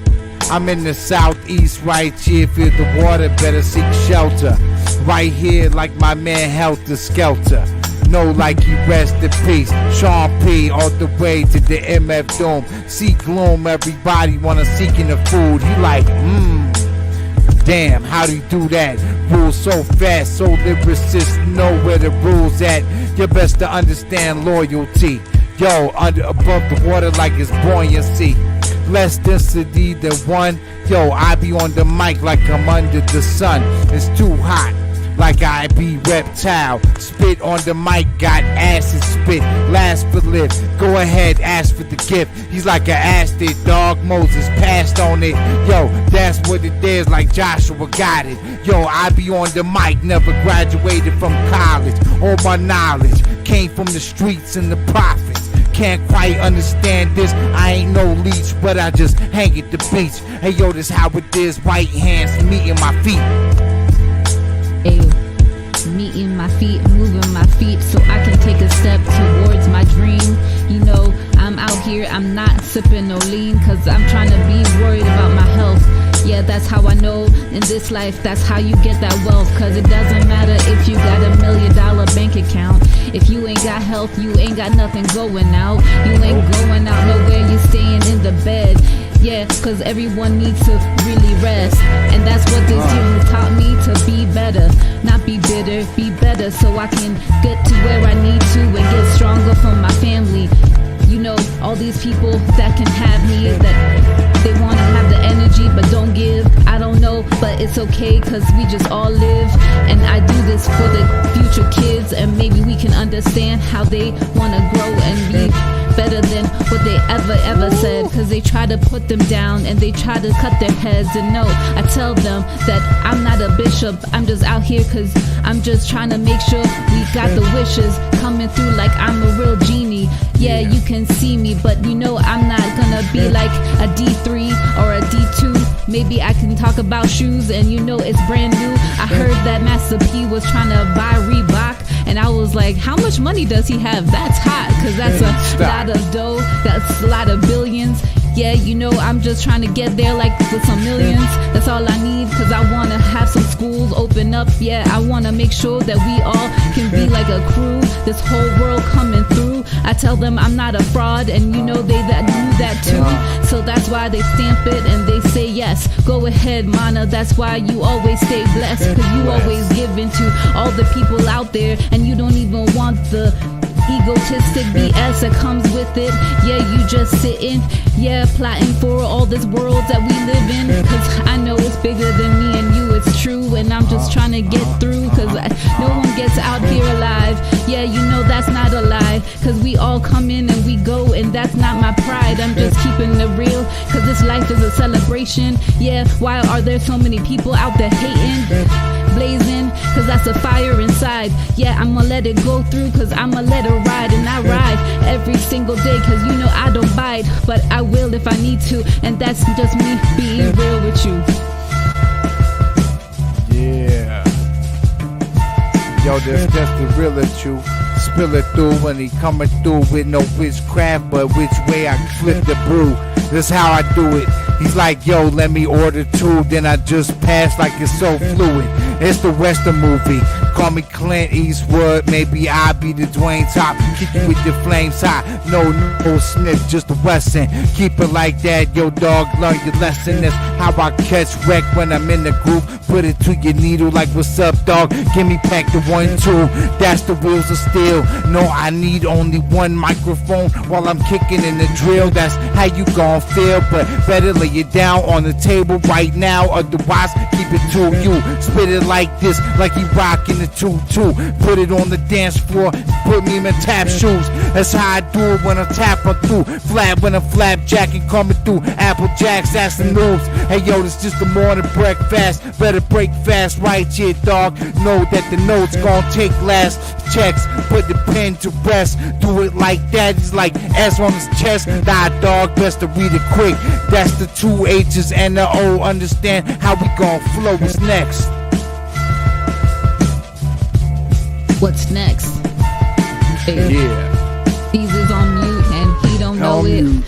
I'm in the southeast right here, feel the water, better seek shelter. Right here like my man Helter Skelter. Know like he rest in peace. Sean P. all the way to the MF Doom. See gloom, everybody wanna seek in the food. He like, damn, how do you do that? Rules so fast, so lyricists know where the rules at. You best to understand loyalty. Yo, under above the water like it's buoyancy. Less density than one. Yo, I be on the mic like I'm under the sun. It's too hot, like I be reptile. Spit on the mic, got acid spit. Last for lip, go ahead, ask for the gift. He's like an acid dog, Moses passed on it. Yo, that's what it is, like Joshua got it. Yo, I be on the mic, never graduated from college. All my knowledge came from the streets and the prophets. Can't quite understand this, I ain't no leech, but I just hang at the beach. Hey yo, this how it is, white hands meeting my feet. Ayo, meeting my feet, moving my feet so I can take a step towards my dream. You know, I'm out here, I'm not sipping no lean, cause I'm trying to be worried about my health. Yeah, that's how I know in this life, that's how you get that wealth. Cause it doesn't matter if you got $1 million bank account. If you ain't got health, you ain't got nothing going out. You ain't going out nowhere, you staying in the bed. Yeah, cause everyone needs to really rest. And that's what this year taught me, to be better. Not be bitter, be better so I can get to where I need to and get stronger for my family. You know, all these people that can have me, that they want to have the energy but don't give. I don't know, but it's okay cause we just all live. And I do this for the future kids, and maybe we can understand how they want to grow and be better than what they ever said. Cause they try to put them down and they try to cut their heads. And no, I tell them that I'm not a bishop, I'm just out here cause I'm just trying to make sure we got the wishes coming through like I'm a real genie. Yeah, you can see me, but you know I'm not gonna be like a D3 or a D2. Maybe I can talk about shoes and you know it's brand new. I heard that Master P was trying to buy Reebok, and I was like, how much money does he have? That's hot, cause that's a lot of dough, that's a lot of billions. Yeah, you know, I'm just trying to get there like with some millions. That's all I need, cause I wanna have some schools open up. Yeah, I wanna make sure that we all can be like a crew, this whole world coming through. I tell them I'm not a fraud, and you know they that knew that too. So that's why they stamp it and they say yes. Go ahead, Mana, that's why you always stay blessed. Cause you always give into all the people out there, and you don't even want the egotistic BS that comes with it. Yeah, you just sitting, yeah, plotting for all this world that we live in. Cause I know it's bigger than me and you, it's true. And I'm just trying to get through, cause no one gets out here alive. Yeah, you know that's not a lie, cause we all come in and we go, and that's not my pride. I'm just keeping it real, cause this life is a celebration. Yeah, why are there so many people out there hating, blazing? Cause that's a fire inside. Yeah, I'ma let it go through, cause I'ma let it ride. And I ride every single day, cause you know I don't bite, but I will if I need to. And that's just me being real with you. Yeah. Yo, this just the real truth. Spill it through when he coming through with no witchcraft, but which way I flip the brew. This how I do it. He's like, yo, let me order two, then I just pass like it's so fluid. It's the Western movie. Call me Clint Eastwood, maybe I'll be the Dwayne Top. Kick you with your flames hot. No Smith, just a Wesson. Keep it like that, yo dog, learn your lesson. That's how I catch wreck when I'm in the group. Put it to your needle like, what's up dog? Give me pack the 1, 2. That's the wheels of steel. No, I need only one microphone while I'm kicking in the drill. That's how you gon' feel, but better lay it down on the table right now. Otherwise, keep it to you. Spit it like this, like he rockin' the 2-2. Put it on the dance floor, put me in my tap shoes. That's how I do it when I tap on through. Flat when I'm flapjacking coming through. Apple Jacks, that's the news. Hey yo, this just the morning breakfast. Better break fast right here, dog. Know that the notes gon' take last checks. Put the pen to rest. Do it like that. He's like S on his chest. Nah, dog, best to read it quick. That's the 2 H's and the O. Understand how we gon' flow. What's next? What's next? Yeah. Caesar's on mute and he don't know it.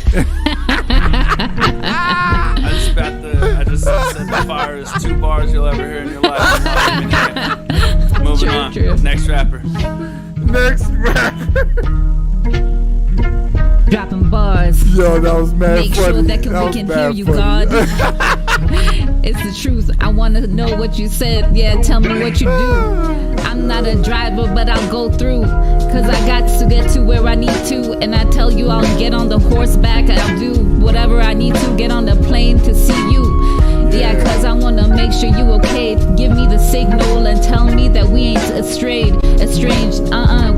I just said the fire is 2 bars you'll ever hear in your life. Moving on. True. Next rapper. Next rapper. Dropping bars. Yo, that was mad Make funny. sure that we can hear you, God. It's the truth. I want to know what you said. Yeah, tell me what you do. I'm not a driver, but I'll go through. Cause I got to get to where I need to. And I tell you, I'll get on the horseback. I'll do whatever I need to. Get on the plane to see you. Yeah, cause I wanna make sure you okay. Give me the signal and tell me that we ain't estranged.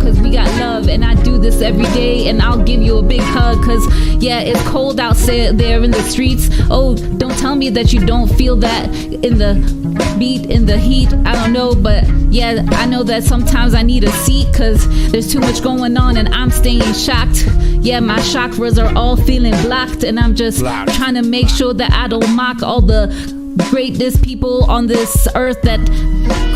Cause we got love and I do this every day. And I'll give you a big hug. Cause yeah, it's cold outside there in the streets. Oh, don't tell me that you don't feel that in the beat, in the heat. I don't know, but yeah, I know that sometimes I need a seat. Cause there's too much going on and I'm staying shocked. Yeah, my chakras are all feeling blocked. And I'm just trying to make sure that I don't mock all the greatest people on this earth that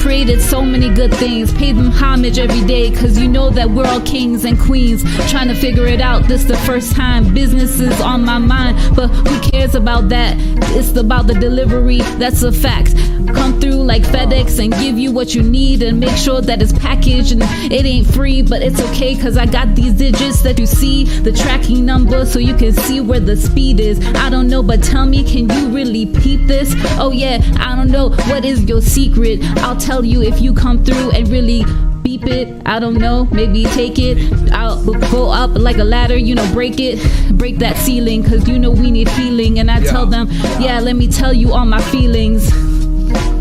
created so many good things. Pay them homage every day, cause you know that we're all kings and queens trying to figure it out. This the first time business is on my mind, but who cares about that? It's about the delivery, that's a fact. Come through like FedEx and give you what you need and make sure that it's packaged and it ain't free, but it's okay cause I got these digits that you see, the tracking number, so you can see where the speed is. I don't know, but tell me, can you really peep this? Oh yeah, I don't know, what is your secret? I'll tell you if you come through and really beep it. I don't know, maybe take it. I'll go up like a ladder, you know, break that ceiling, cause you know we need healing. And I tell them, yeah, let me tell you all my feelings.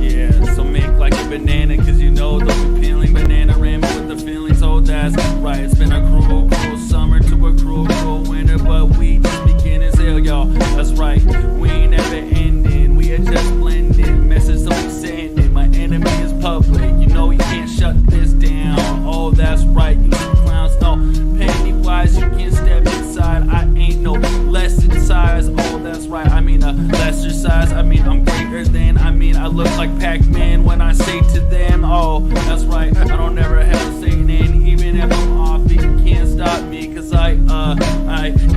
Yeah, so make like a banana, cause you know they'll be peeling. Banana ramming with the feelings, oh that's right. It's been a cruel, cruel summer to a cruel, cruel winter, but we just beginning, hell y'all, that's right. We ain't never ending, we are just blending. Message so we sending, my enemy is public. You know you can't shut this down, oh that's right. You clowns, no, Pennywise, you can't step inside. I ain't no less in size, oh that's right. I mean a lesser size, I mean I'm greater than, I mean I look like Pac-Man when I say to them, oh that's right. I don't ever hesitate, and even if I'm off, you can't stop me, cause I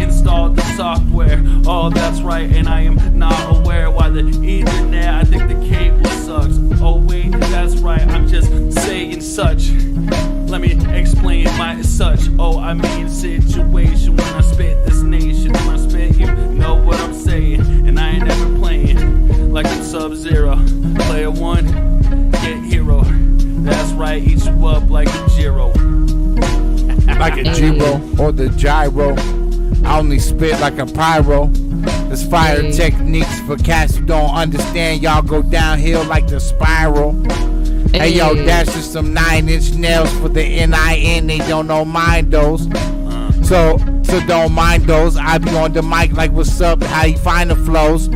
installed the software, oh that's right. And I am not aware why the Ethernet, I think the cable sucks, oh wait, that's right. I'm just saying such. Let me explain my such. Oh, I mean situation when I spit this nation. When I spit, you know what I'm saying. And I ain't never playing like I'm Sub-Zero. Player one, get hero. That's right, eat you up like a gyro. Like a gyro or the gyro. I only spit like a pyro. There's fire techniques for cats who don't understand. Y'all go downhill like the spiral. Hey yo, that's just some 9-inch nails for the NIN. They don't know mind those. So don't mind those. I be on the mic like what's up, how you find the flows.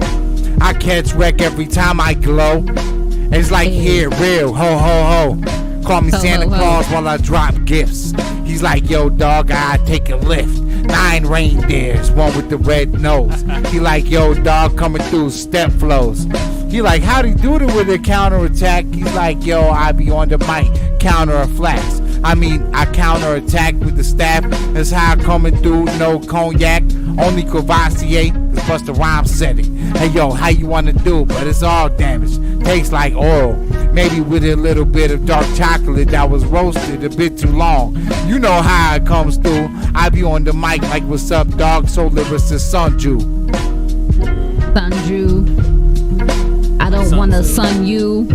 I catch wreck every time I glow. It's like here, real, ho ho ho. Call me Santa Claus while I drop gifts. He's like, yo dog, I take a lift. 9 reindeers, one with the red nose. He like, yo dog, coming through step flows. He like, how'd he do it with a counterattack? He's like, yo, I be on the mic, counter a flash. I mean, I counterattack with the staff. That's how I coming through, no cognac. Only Courvoisier, cause Busta Rhymes said it. Hey yo, how you wanna do? But it's all damaged. Tastes like oil. Maybe with a little bit of dark chocolate that was roasted a bit too long. You know how it comes through. I be on the mic like what's up, dog? So lyricist Sunju. Sunju. I don't wanna sun you,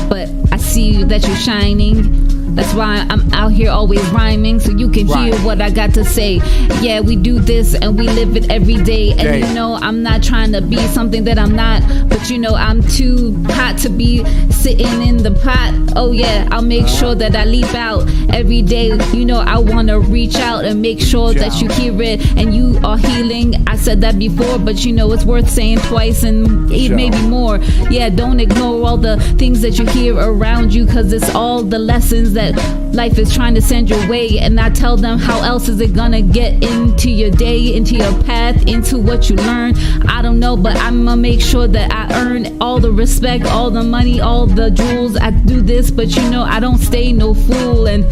but I see that you're shining. That's why I'm out here always rhyming, so you can hear what I got to say. Yeah, we do this and we live it every day. And you know, I'm not trying to be something that I'm not, but you know, I'm too hot to be sitting in the pot. Oh yeah, I'll make sure that I leap out every day. You know, I want to reach out and make sure that you hear it and you are healing. I said that before, but you know, it's worth saying twice and maybe more. Yeah, don't ignore all the things that you hear around you, cause it's all the lessons that life is trying to send your way, and I tell them how else is it gonna get into your day, into your path, into what you learn. I don't know, but I'm gonna make sure that I earn all the respect, all the money, all the jewels. I do this, but you know I don't stay no fool. And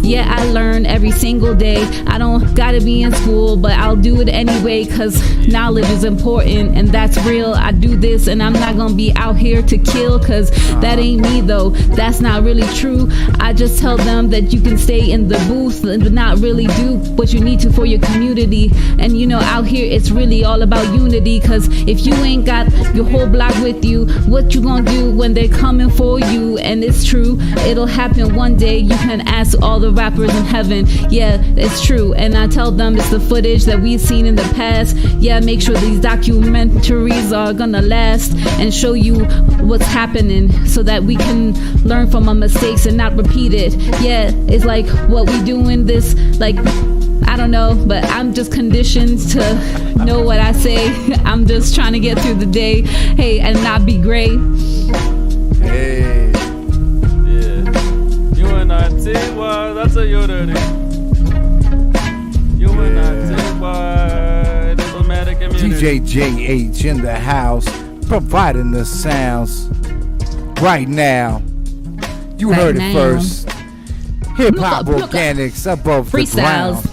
yeah, I learn every single day. I don't gotta be in school, but I'll do it anyway, cause knowledge is important and that's real. I do this and I'm not gonna be out here to kill, cause that ain't me though. That's not really true. I just tell them that you can stay in the booth and not really do what you need to for your community. And you know, out here it's really all about unity, cause if you ain't got your whole block with you, what you gonna do when they're coming for you? And it's true, it'll happen one day. You can ask all the rappers in heaven. Yeah, it's true. And I tell them it's the footage that we've seen in the past. Yeah, make sure these documentaries are gonna last and show you what's happening so that we can learn from our mistakes and not repeat it. Yeah, it's like what we do in this, like, I don't know, but I'm just conditioned to know what I say. I'm just trying to get through the day, hey, and not be gray. Hey. Yeah. UNITY, that's a Yoda. UNITY, diplomatic immunity. DJ JH in the house, providing the sounds right now. You Right heard now. it first. Hip Hop Look up. Organics above the Freestyles. ground.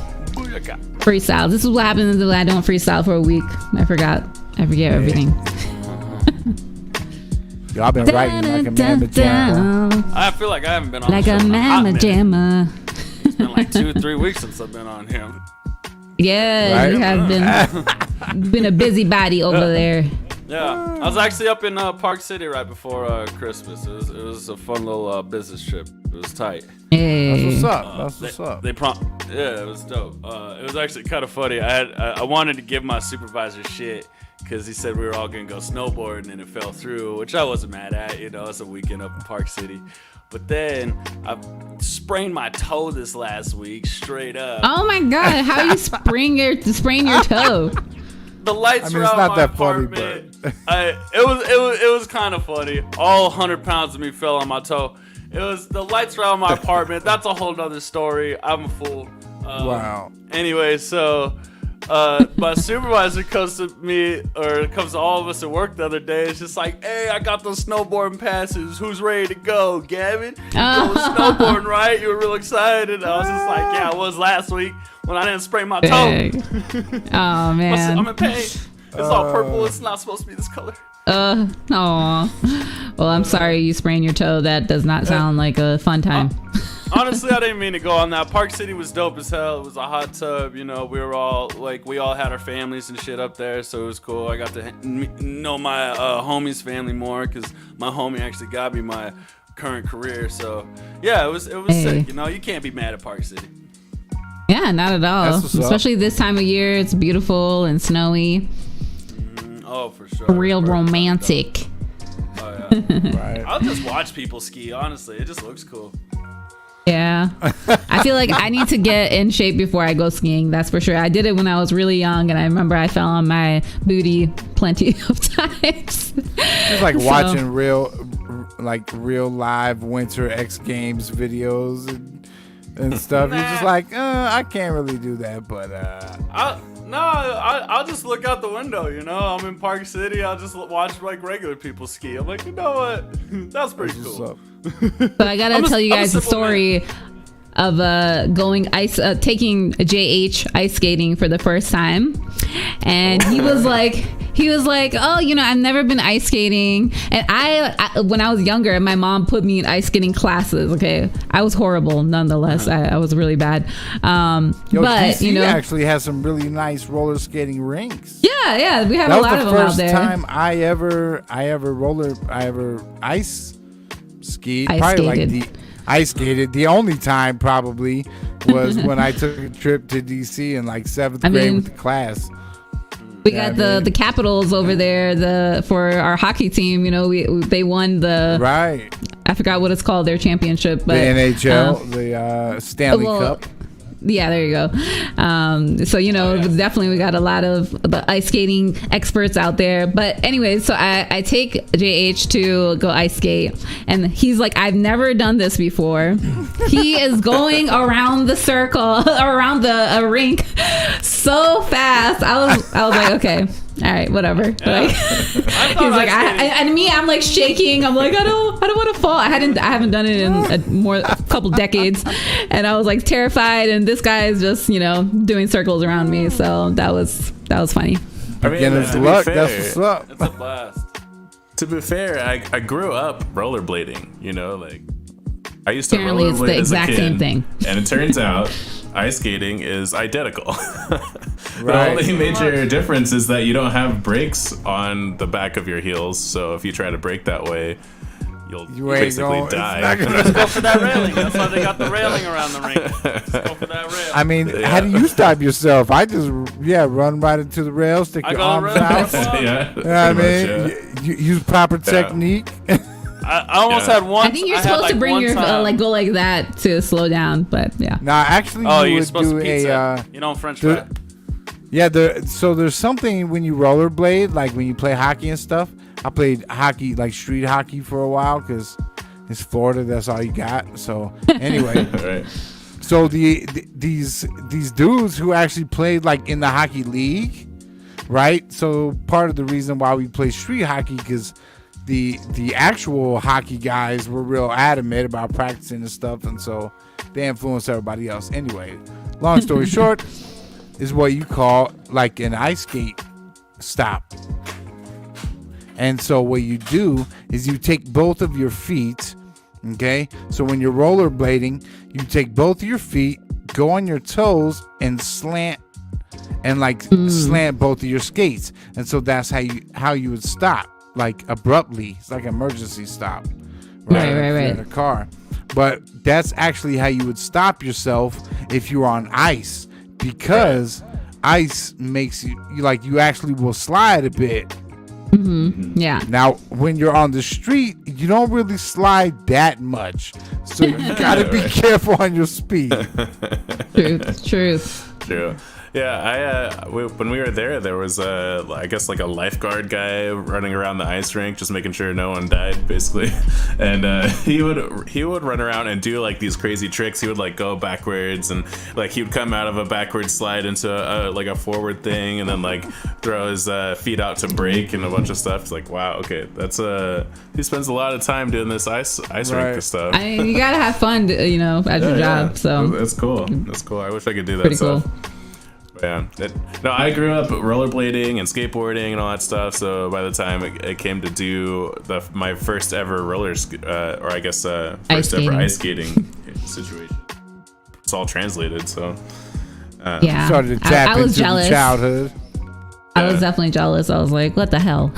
Freestyle. This is what happens when I don't freestyle for a week. I forget everything. Yo, I've been writing like a mamma jamma. I feel like I haven't been on Like the a show in hot mamma minute. jamma. It's been like 2-3 weeks since I've been on here. Yeah, Right? you have been a busybody over there. Yeah, I was actually up in Park City right before Christmas. It was a fun little business trip. It was tight. Hey. That's what's up. That's what's up. Yeah, it was dope. It was actually kind of funny. I wanted to give my supervisor shit because he said we were all gonna go snowboarding and it fell through, which I wasn't mad at. You know, it's a weekend up in Park City. But then I sprained my toe this last week, straight up. Oh my God! How you sprain your toe? The lights I mean, were it's out not my that funny, apartment. but It was kind of funny. All 100 pounds of me fell on my toe. The lights were out my apartment. That's a whole nother story. I'm a fool. Wow. Anyway, so my supervisor comes to me, or comes to all of us at work the other day. It's just like, hey, I got those snowboarding passes. Who's ready to go? Gavin? You was snowboarding, right? You were real excited. I was just like, yeah, I was last week when I didn't sprain my toe. Dang. Oh man. I'm in pain. It's all purple. It's not supposed to be this color. Aw. Well, I'm sorry you sprained your toe. That does not sound like a fun time. Honestly, I didn't mean to go on that. Park City was dope as hell. It was a hot tub. You know, we all had our families and shit up there, so it was cool. I got to know my homie's family more because my homie actually got me my current career. So yeah, it was sick. You know, you can't be mad at Park City. Yeah, not at all. That's what's up. Especially this time of year. It's beautiful and snowy. Oh, for sure. Real Perfect. romantic. Oh yeah. Right. I'll just watch people ski. Honestly, it just looks cool. Yeah. I feel like I need to get in shape before I go skiing. That's for sure. I did it when I was really young, and I remember I fell on my booty plenty of times. It's like So- watching real live Winter X Games videos and stuff. You're just like, I can't really do that, but I'll just look out the window, you know. I'm in Park City. I'll just watch like regular people ski. I'm like, you know what? That's pretty what's cool. up? But I gotta tell you I'm a guys the simple story of taking JH ice skating for the first time, and he was like, oh, you know, I've never been ice skating, and I when I was younger, my mom put me in ice skating classes. Okay, I was horrible nonetheless. I was really bad. Yo, But DC you know, actually has some really nice roller skating rinks. yeah, we have That a was lot the of them out first there. time I ever ice skied. Ice Probably skated. like ice skated. The only time probably was when I took a trip to DC in like 7th grade mean, with the class. We Yeah, got the Capitals over there. For our hockey team, you know, they won the Right. I forgot what it's called, their championship, but The NHL, the Stanley well, Cup. Yeah, there you go. So, definitely we got a lot of the ice skating experts out there. But anyway, so I take JH to go ice skate, and he's like, I've never done this before. He is going around the circle, around the rink so fast. I was like, okay. All right, whatever. Yeah. Like, he's like, I'm like shaking. I'm like, I don't want to fall. I haven't done it in a couple decades, and I was like terrified. And this guy is just, doing circles around me. So that was funny. Beginner's luck. That's what's up. It's a blast. To be fair, I grew up rollerblading. Like I used to Apparently, it's rollerblade the as a exact kid, same thing. and it turns out ice skating is identical. Right. The only major difference is that you don't have brakes on the back of your heels, so if you try to brake that way, you'll basically die. Let's go for that railing. That's why they got the railing around the ring. Let's go for that rail. I mean, how do you stop yourself? I just run right into the rail, stick your arms out. Yeah, I mean, you use proper technique. I almost had one. I think you're supposed to bring your go like that to slow down, but yeah. Nah, actually, you you're would supposed do to pizza. French fry. Yeah, so there's something when you rollerblade, like when you play hockey and stuff. I played hockey, like street hockey, for a while because it's Florida. That's all you got. So anyway, right. So these dudes who actually played like in the hockey league, right? So part of the reason why we play street hockey because the actual hockey guys were real adamant about practicing and stuff, and so they influenced everybody else. Anyway, long story short, is what you call like an ice skate stop. And so what you do is you take both of your feet, okay? So when you're rollerblading, you take both of your feet, go on your toes, and slant both of your skates. And so that's how you would stop, like abruptly. It's like an emergency stop, right? In a car. But that's actually how you would stop yourself if you're on ice, because ice makes you actually will slide a bit. Mm-hmm. Yeah. Now, when you're on the street, you don't really slide that much, so you gotta be careful on your speed. Truth. True. Yeah, when we were there was I guess like a lifeguard guy running around the ice rink, just making sure no one died, basically. And he would run around and do like these crazy tricks. He would like go backwards, and like he would come out of a backward slide into a forward thing, and then like throw his feet out to brake and a bunch of stuff. It's like, wow, okay, that's he spends a lot of time doing this ice rink stuff. I mean, you gotta have fun, at your job. So that's cool. That's cool. I wish I could do that. Pretty cool. Yeah. I grew up rollerblading and skateboarding and all that stuff. So by the time it came to do my first ever first ever ice skating situation, it's all translated. So yeah, started to tap I was into jealous. The childhood. I was definitely jealous. I was like, what the hell?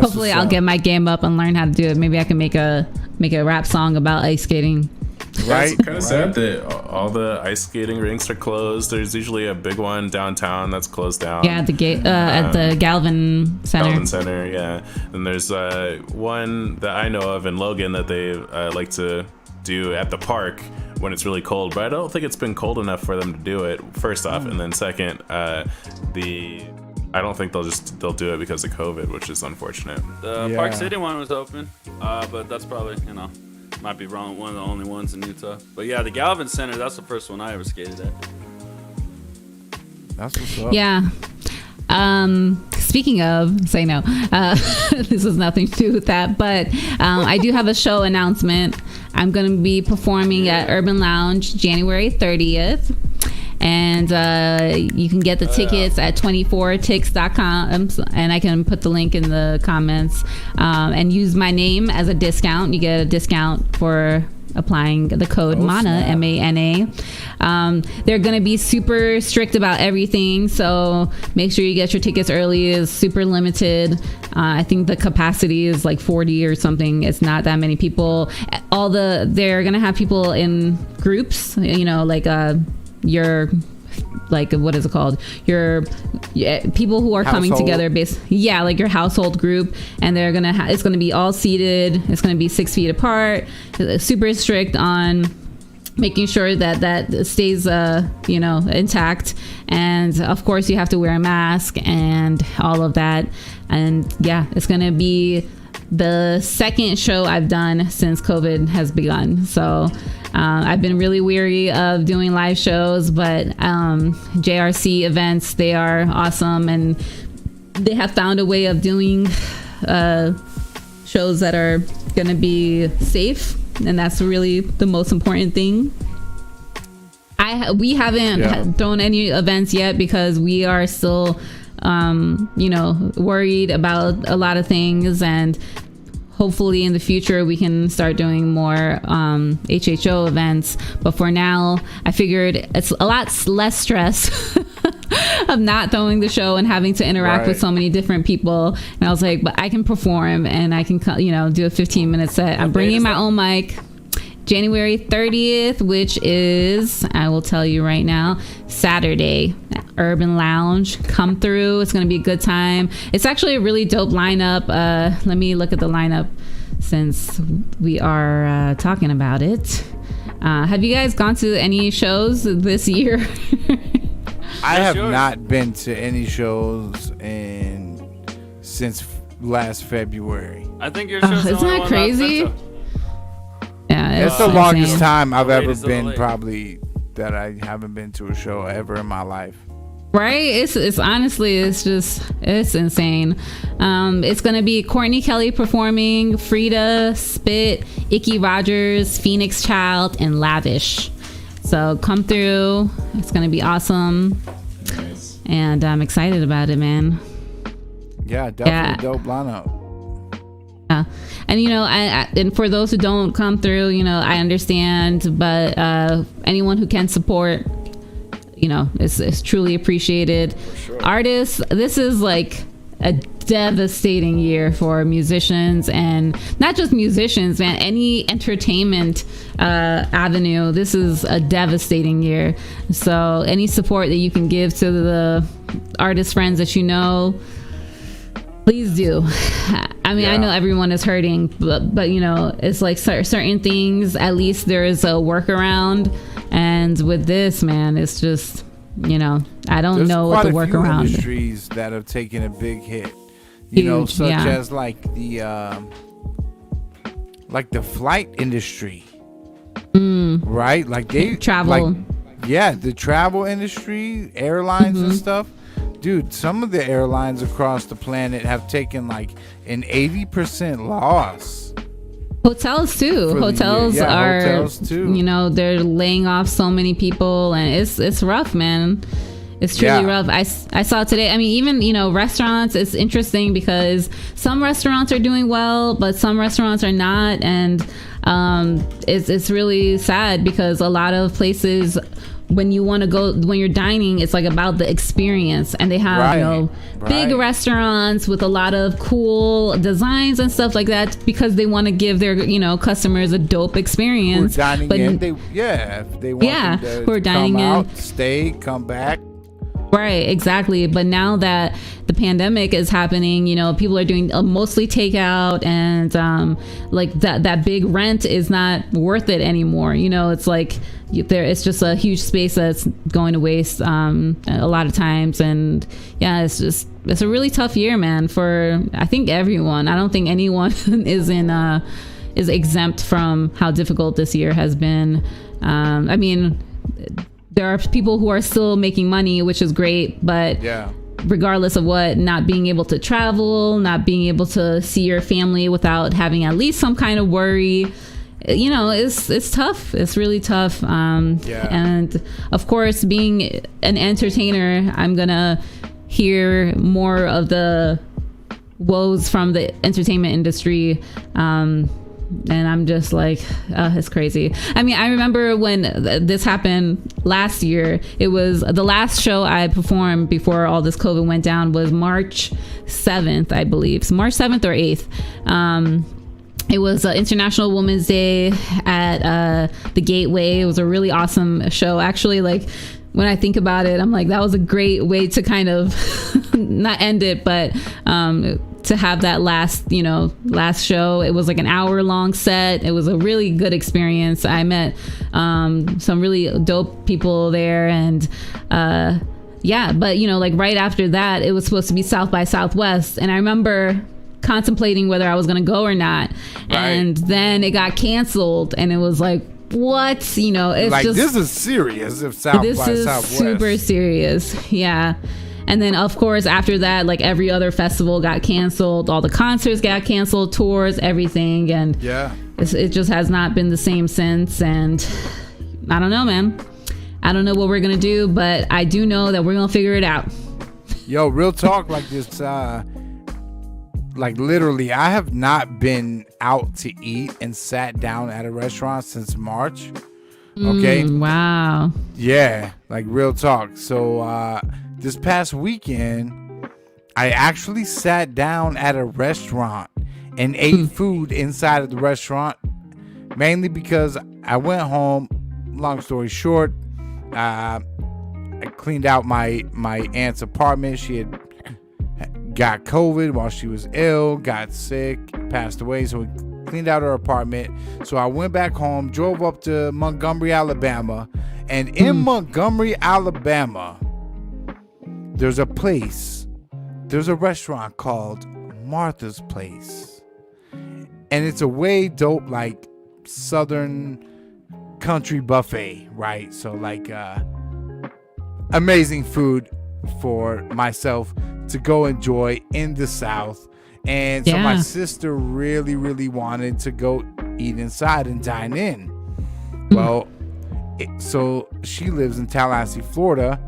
Hopefully, I'll get my game up and learn how to do it. Maybe I can make a rap song about ice skating. Right. It's kind of sad that all the ice skating rinks are closed. There's usually a big one downtown that's closed down. Yeah, at the Galvin Center. Galvin Center, yeah. And there's one that I know of in Logan that they like to do at the park when it's really cold. But I don't think it's been cold enough for them to do it, first off. And then second, I don't think they'll do it because of COVID, which is unfortunate. The Park City one was open, but that's probably, might be wrong, one of the only ones in Utah. But yeah, the Galvin Center, that's the first one I ever skated at. That's what's up. Yeah. Speaking of, say no, this has nothing to do with that, but I do have a show announcement. I'm going to be performing at Urban Lounge January 30th. And you can get the tickets at 24tix.com, and I can put the link in the comments, and use my name as a discount. You get a discount for applying the code MANA, M-A-N-A. They're going to be super strict about everything, so make sure you get your tickets early. It's super limited. I think the capacity is like 40 or something. It's not that many people. They're going to have people in groups, your, like, what is it called? Your people who are coming together, like your household group, and they're gonna it's gonna be all seated. It's gonna be 6 feet apart. Super strict on making sure that stays intact, and of course you have to wear a mask and all of that. And yeah, it's gonna be the second show I've done since COVID has begun. So I've been really weary of doing live shows, but JRC events, they are awesome, and they have found a way of doing shows that are gonna be safe, and that's really the most important thing. We haven't thrown any events yet because we are still worried about a lot of things, and hopefully in the future we can start doing more HHO events. But for now, I figured it's a lot less stress of not throwing the show and having to interact with so many different people. And I was like, but I can perform and I can do a 15-minute set. I'm bringing my own mic. January 30th, which is, I will tell you right now, Saturday, Urban Lounge. Come through. It's going to be a good time. It's actually a really dope lineup. Let me look at the lineup since we are talking about it. Have you guys gone to any shows this year? I have not been to any shows since last February. I think your show's isn't that crazy? Yeah, it's the longest time I've ever been, probably, that I haven't been to a show ever in my life. Right? It's honestly, it's insane. It's gonna be Courtney Kelly performing, Frida, Spit, Icky Rogers, Phoenix Child, and Lavish. So come through. It's gonna be awesome. Nice. And I'm excited about it, man. Yeah, definitely dope lineup. And and for those who don't come through, I understand, but anyone who can support, is truly appreciated. Sure. Artists, this is like a devastating year for musicians, and not just musicians, man, any entertainment avenue. This is a devastating year. So any support that you can give to the artist friends that please do. I mean, I know everyone is hurting, but it's like certain things, at least there is a workaround. And with this, man, it's just, I don't know what the workaround is. There's quite a few industries that have taken a big hit, such as like the flight industry, right? Like they travel. The travel industry, airlines and stuff. Dude, some of the airlines across the planet have taken like an 80% loss. Hotels too. Hotels too. They're laying off so many people, and it's rough, man. It's truly rough. I saw today. I mean, even restaurants. It's interesting because some restaurants are doing well, but some restaurants are not, and it's really sad because a lot of places, when you're dining, it's like about the experience, and they have big restaurants with a lot of cool designs and stuff like that because they want to give their customers a dope experience. Who are dining in, if they want them to come out, stay, come back. Right, exactly. But now that the pandemic is happening, people are doing mostly takeout, and like that big rent is not worth it anymore. It's like it's just a huge space that's going to waste a lot of times. And it's a really tough year, man, for I think everyone. I don't think anyone is exempt from how difficult this year has been. I mean, there are people who are still making money, which is great, but regardless of what, not being able to travel, not being able to see your family without having at least some kind of worry, it's tough. It's really tough. And of course, being an entertainer, I'm gonna hear more of the woes from the entertainment industry. And I'm just like, it's crazy. I mean, I remember when this happened last year. It was the last show I performed before all this COVID went down was March 7th, I believe. So March 7th or 8th. It was International Women's Day at the Gateway. It was a really awesome show. Actually, like, when I think about it, I'm like, that was a great way to kind of not end it, but to have that last show. It was like an hour-long set. It was a really good experience. I met some really dope people there, and but like right after that, it was supposed to be South by Southwest, and I remember contemplating whether I was going to go or not. Right. And then it got canceled, and it was like, what? It's like, just, this is serious. If South by Southwest, this is super serious. Yeah. And then, of course, after that, like every other festival got canceled. All the concerts got canceled, tours, everything. And it just has not been the same since. And I don't know, man. I don't know what we're going to do, but I do know that we're going to figure it out. Yo, real talk, like this, like literally, I have not been out to eat and sat down at a restaurant since March. Okay. Wow. Yeah, like real talk. So, this past weekend, I actually sat down at a restaurant and ate food inside of the restaurant, mainly because I went home. Long story short, I cleaned out my aunt's apartment. She had got COVID while she was ill, got sick, passed away. So we cleaned out her apartment. So I went back home, drove up to Montgomery, Alabama, and in Montgomery, Alabama, there's a restaurant called Martha's Place. And it's a way dope, like, Southern country buffet, right? So, like, amazing food for myself to go enjoy in the South. And so my sister really, really wanted to go eat inside and dine in. Well, so she lives in Tallahassee, Florida.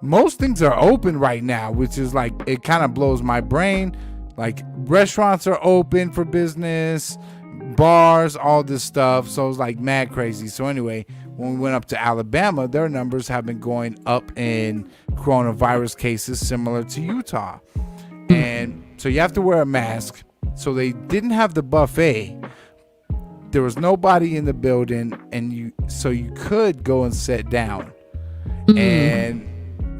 Most things are open right now, which is like, it kind of blows my brain. Like, restaurants are open for business, bars, all this stuff. So it's like mad crazy. So anyway, when we went up to Alabama, their numbers have been going up in coronavirus cases similar to Utah. And so you have to wear a mask. So they didn't have the buffet. There was nobody in the building, and you could go and sit down. And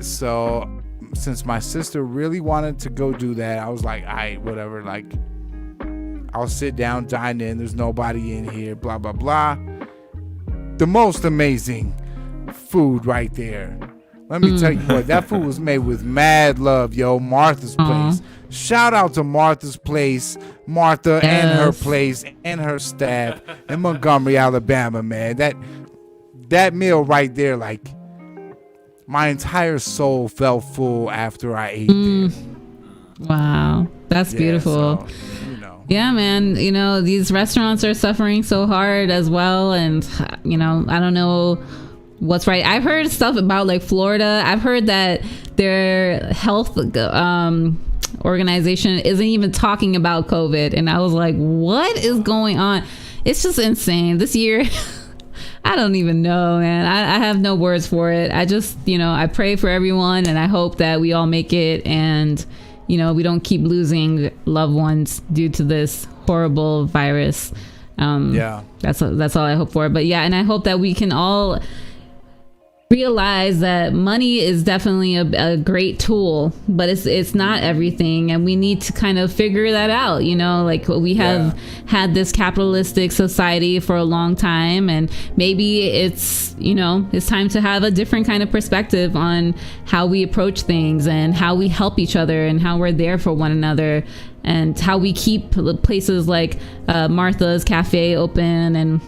so since my sister really wanted to go do that, I was like, all right, whatever, like, I'll sit down, dine in, there's nobody in here, blah blah blah. The most amazing food right there. Let me tell you what, that food was made with mad love, yo. Martha's Place. Shout out to Martha's Place, Martha and her place and her staff in Montgomery, Alabama, man. That meal right there, like, my entire soul felt full after I ate there. Wow, that's beautiful. So, yeah, man. These restaurants are suffering so hard as well, and I don't know what's right. I've heard stuff about like Florida. I've heard that their health organization isn't even talking about COVID, and I was like, what is going on? It's just insane this year. I don't even know, man. I have no words for it. I just, I pray for everyone, and I hope that we all make it, and we don't keep losing loved ones due to this horrible virus. That's all I hope for. But yeah, and I hope that we can all realize that money is definitely a great tool, but it's not everything, and we need to kind of figure that out. Like, we have had this capitalistic society for a long time, and maybe it's time to have a different kind of perspective on how we approach things and how we help each other and how we're there for one another, and how we keep places like Martha's Cafe open, and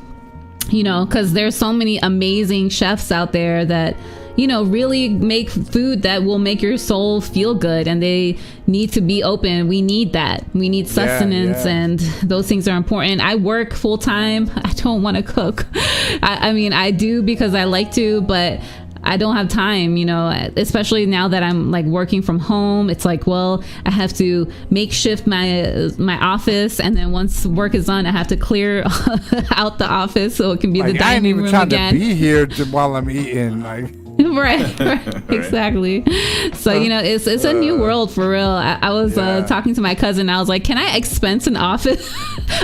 because there's so many amazing chefs out there that, really make food that will make your soul feel good, and they need to be open. We need that. We need sustenance, and those things are important. I work full time. I don't want to cook. I mean, I do because I like to, but I don't have time, especially now that I'm like working from home. It's like, well, I have to makeshift my office, and then once work is done, I have to clear out the office so it can be like, the dining room again. I ain't even trying to be here while I'm eating, like. right, exactly. So it's a new world for real. I was talking to my cousin. I was like, can I expense an office,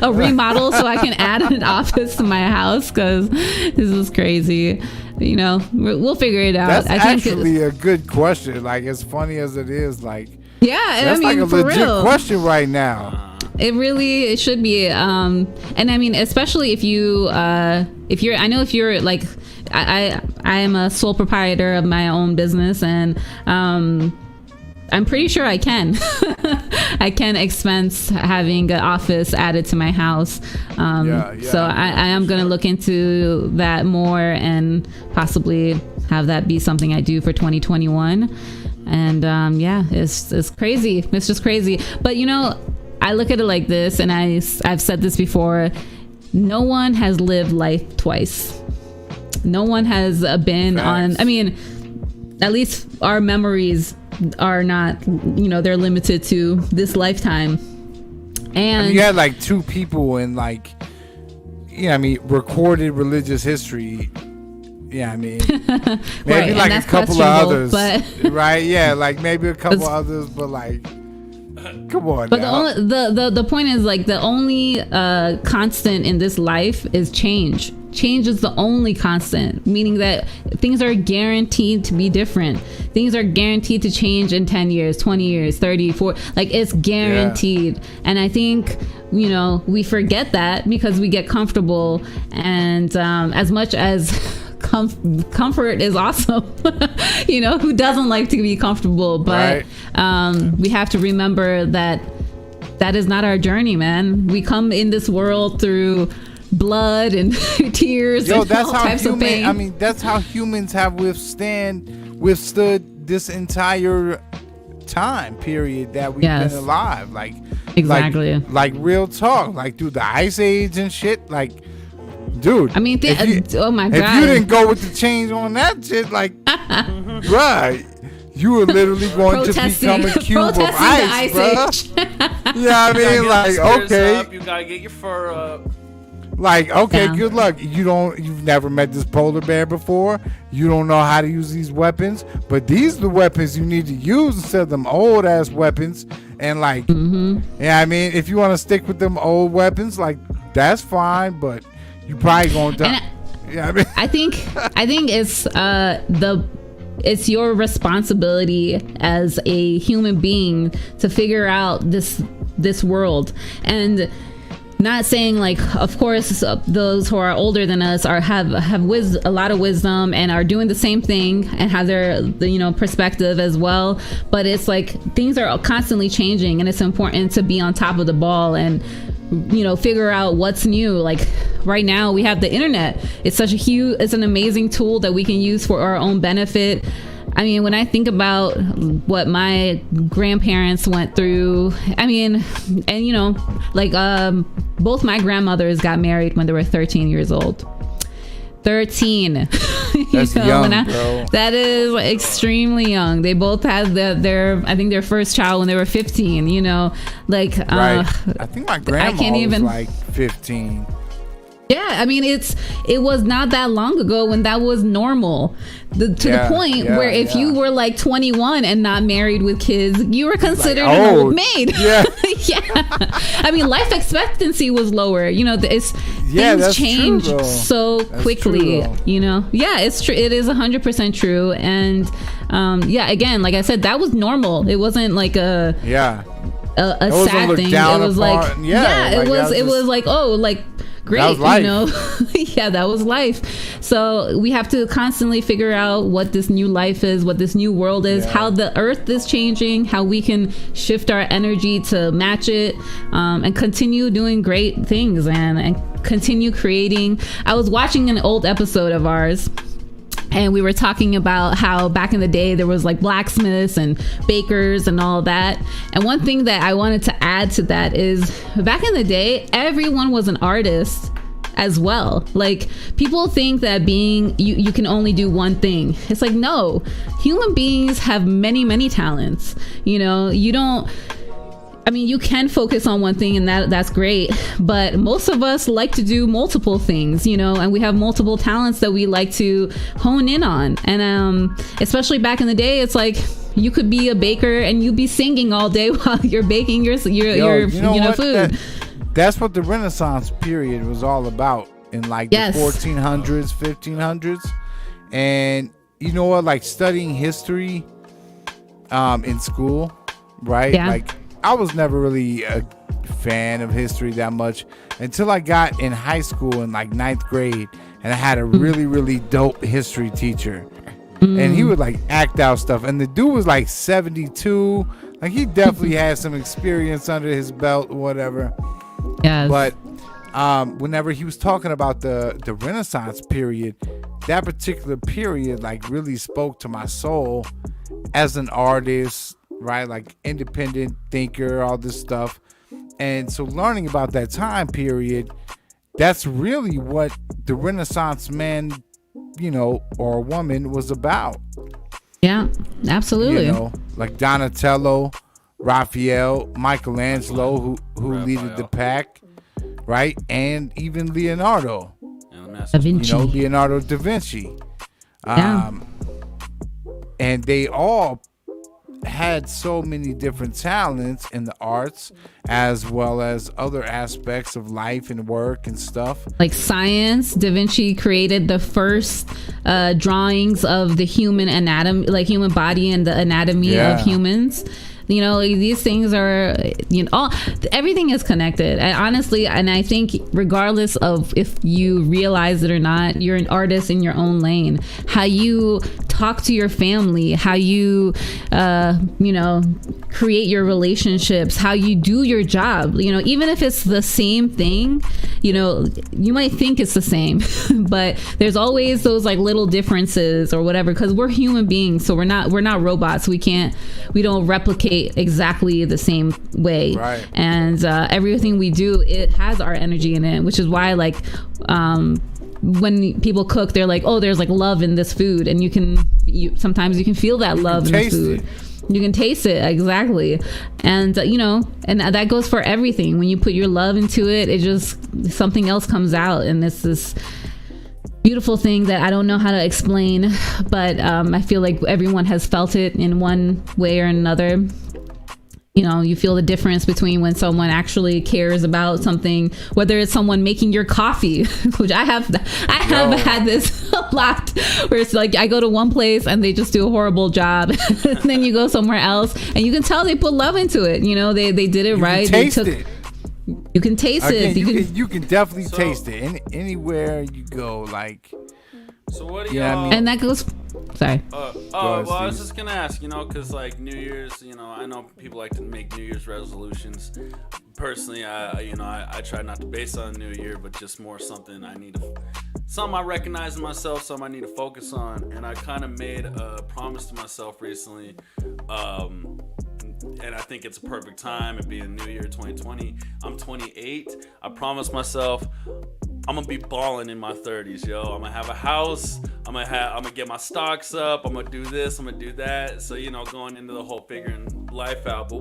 a remodel, so I can add an office to my house? Because this is crazy. We'll figure it out. That's actually a good question. Like, as funny as it is, like, Yeah, and That's I mean, like a for legit real. question right now. It should be. And I mean, especially if you're, I know if you're like, I am a sole proprietor of my own business, and I'm pretty sure I can. I can expense having an office added to my house. So I am going to look into that more and possibly have that be something I do for 2021. And it's crazy. It's just crazy. But I look at it like this, and I've said this before. No one has lived life twice. No one has been on. I mean, at least our memories are not. They're limited to this lifetime. And you had like two people in like, recorded religious history. Yeah, I mean, maybe right, like a couple of others, but right? Yeah, like maybe a couple others, but like, come on. But now. the point is, like, the only constant in this life is change. Change is the only constant, meaning that things are guaranteed to be different. Things are guaranteed to change in 10 years, 20 years, 30, 40. Like, it's guaranteed. Yeah. And I think, we forget that because we get comfortable. And as much as comfort is awesome, who doesn't like to be comfortable? But right. We have to remember that is not our journey, man. We come in this world through blood and tears and all types of pain. I mean, that's how humans have withstood this entire time period that we've been alive. Like, exactly. Like real talk. Like through the Ice Age and shit. Like, dude. I mean, oh my God. If you didn't go with the change on that shit, like, right. You were literally going to become a cube of ice, bro. Yeah, I mean, like, okay. You gotta get your fur up. Like, okay, good luck. You've never met this polar bear before. You don't know how to use these weapons, but these are the weapons you need to use instead of them old ass weapons. And like, yeah, I mean, if you want to stick with them old weapons, like, that's fine, but you probably gonna die. Yeah, I mean, I think it's your responsibility as a human being to figure out this world. And not saying, like, of course those who are older than us have a lot of wisdom and are doing the same thing and have their perspective as well, but it's like things are constantly changing, and it's important to be on top of the ball and figure out what's new. Like right now we have the internet. It's an amazing tool that we can use for our own benefit. I mean, when I think about what my grandparents went through, I mean, and like both my grandmothers got married when they were 13 years old. 13. That's young, bro. That is extremely young. They both had their first child when they were 15. Like right. I think my grandma was like 15. Yeah, I mean, it was not that long ago when that was normal. To the point where if you were like 21 and not married with kids, you were considered an old maid. Yeah. Yeah. I mean, life expectancy was lower. Things change so quickly. True, yeah, it's true. It is 100% true. And again, like I said, that was normal. It wasn't like a sad thing. It was like it was like, oh, like, great, that was life. So we have to constantly figure out what this new life is, what this new world is, how the earth is changing, how we can shift our energy to match it, and continue doing great things and continue creating. I was watching an old episode of ours, and we were talking about how back in the day there was like blacksmiths and bakers and all that. And one thing that I wanted to add to that is back in the day, everyone was an artist as well. Like, people think that you can only do one thing. It's like, no, human beings have many, many talents. You can focus on one thing, and that's great, but most of us like to do multiple things, and we have multiple talents that we like to hone in on. And especially back in the day, it's like you could be a baker and you'd be singing all day while you're baking your food. That's what the Renaissance period was all about in like the 1400s, 1500s. And you know what, like studying history in school, right? Yeah. Like, I was never really a fan of history that much until I got in high school in like 9th grade, and I had a really, really dope history teacher. And he would like act out stuff. And the dude was like 72. Like, he definitely had some experience under his belt or whatever. Yes. But whenever he was talking about the Renaissance period, that particular period like really spoke to my soul as an artist, right? Like, independent thinker, all this stuff. And so learning about that time period, that's really what the Renaissance man, you know, or woman was about. Yeah, absolutely. You know, like Donatello, Raphael, Michelangelo, who leaded the pack, right? And even Leonardo. Da Vinci. You know, Leonardo da Vinci. Yeah. And they all had so many different talents in the arts as well as other aspects of life and work and stuff. Like science, Da Vinci created the first drawings of the human anatomy, like human body and the anatomy of humans. You know, these things are, you know, everything is connected. And honestly, and I think regardless of if you realize it or not, you're an artist in your own lane. How you talk to your family, how you, you know, create your relationships, how you do your job, you know, even if it's the same thing, you know, you might think it's the same, but there's always those like little differences or whatever, because we're human beings. So we're not robots. We don't replicate exactly the same way. Right. And everything we do, it has our energy in it, which is why like when people cook, they're like, oh, there's like love in this food, and sometimes you can feel that love in the food. You can taste it, exactly. And you know, and that goes for everything. When you put your love into it, it just, something else comes out, and it's this beautiful thing that I don't know how to explain, but I feel like everyone has felt it in one way or another. You know, you feel the difference between when someone actually cares about something, whether it's someone making your coffee, which I have had this a lot, where it's like I go to one place and they just do a horrible job, and then you go somewhere else and you can tell they put love into it. You know, they did it right. You can taste it. You can definitely taste it anywhere you go. Like, so what do y'all? And that goes. Sorry. Well, I was just gonna ask, you know, because like New Year's, you know, I know people like to make New Year's resolutions. Personally, I try not to base on New Year, but just more something I recognize in myself, something I need to focus on. And I kind of made a promise to myself recently, and I think it's a perfect time. It being New Year 2020. I'm 28. I promised myself I'm gonna be balling in my 30s, yo. I'm gonna have a house. I'm gonna get my stocks up. I'm gonna do this. I'm gonna do that. So, you know, going into the whole figuring life out. But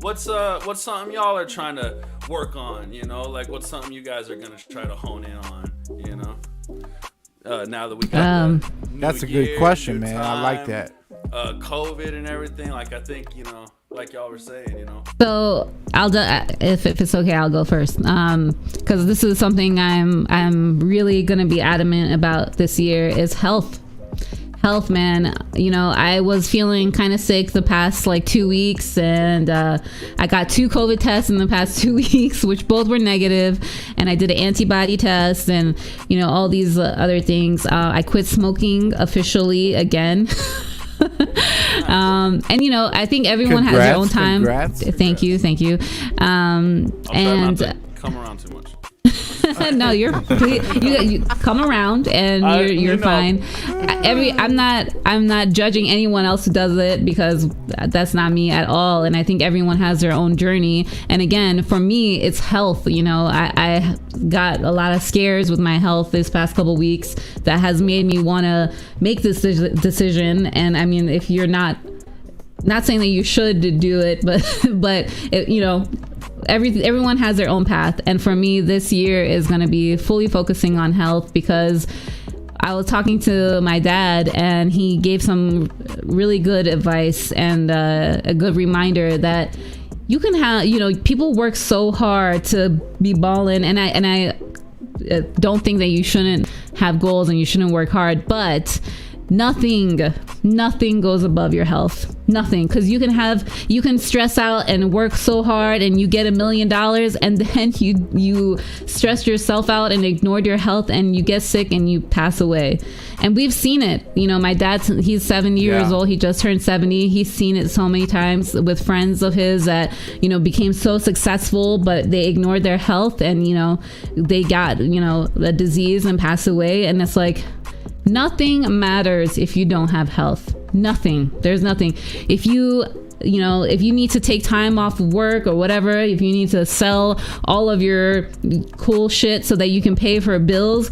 what's something y'all are trying to work on? You know, like what's something you guys are gonna try to hone in on? You know, now that we got that's a good question, man. I like that. COVID and everything. Like, I think, you know, like y'all were saying, you know. So if it's okay, I'll go first, because this is something I'm really gonna be adamant about this year is health, man. You know, I was feeling kind of sick the past like 2 weeks, and I got 2 COVID tests in the past 2 weeks, which both were negative, and I did an antibody test, and you know, all these other things. I quit smoking officially again. And you know, I think everyone has their own time. Thank you. I'll try not to come around too much. No, you come around and you're fine. I'm not judging anyone else who does it, because that's not me at all. And I think everyone has their own journey. And again, for me, it's health. You know, I got a lot of scares with my health this past couple weeks that has made me want to make this decision. And I mean, if you're not saying that you should do it, but it, you know, everyone has their own path, and for me this year is going to be fully focusing on health, because I was talking to my dad and he gave some really good advice and a good reminder that you can have, you know, people work so hard to be balling, and I don't think that you shouldn't have goals and you shouldn't work hard, but Nothing goes above your health. Nothing. Because you can stress out and work so hard and you get $1 million, and then you stress yourself out and ignored your health and you get sick and you pass away. And we've seen it. My dad's, he's 70 years old. He just turned 70. He's seen it so many times with friends of his that, became so successful, but they ignored their health and, they got, a disease and passed away. And it's like, nothing matters if you don't have health. Nothing. There's nothing. If you need to take time off of work or whatever, if you need to sell all of your cool shit so that you can pay for bills,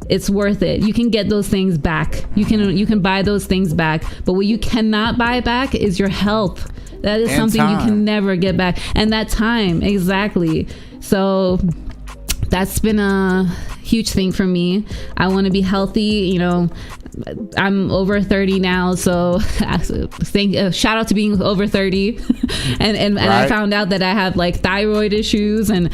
it's worth it. You can get those things back. You can buy those things back. But what you cannot buy back is your health. That is something you can never get back. And that time, exactly. So that's been a huge thing for me. I want to be healthy. I'm over 30 now, so shout out to being over 30. and right. I found out that I have like thyroid issues, and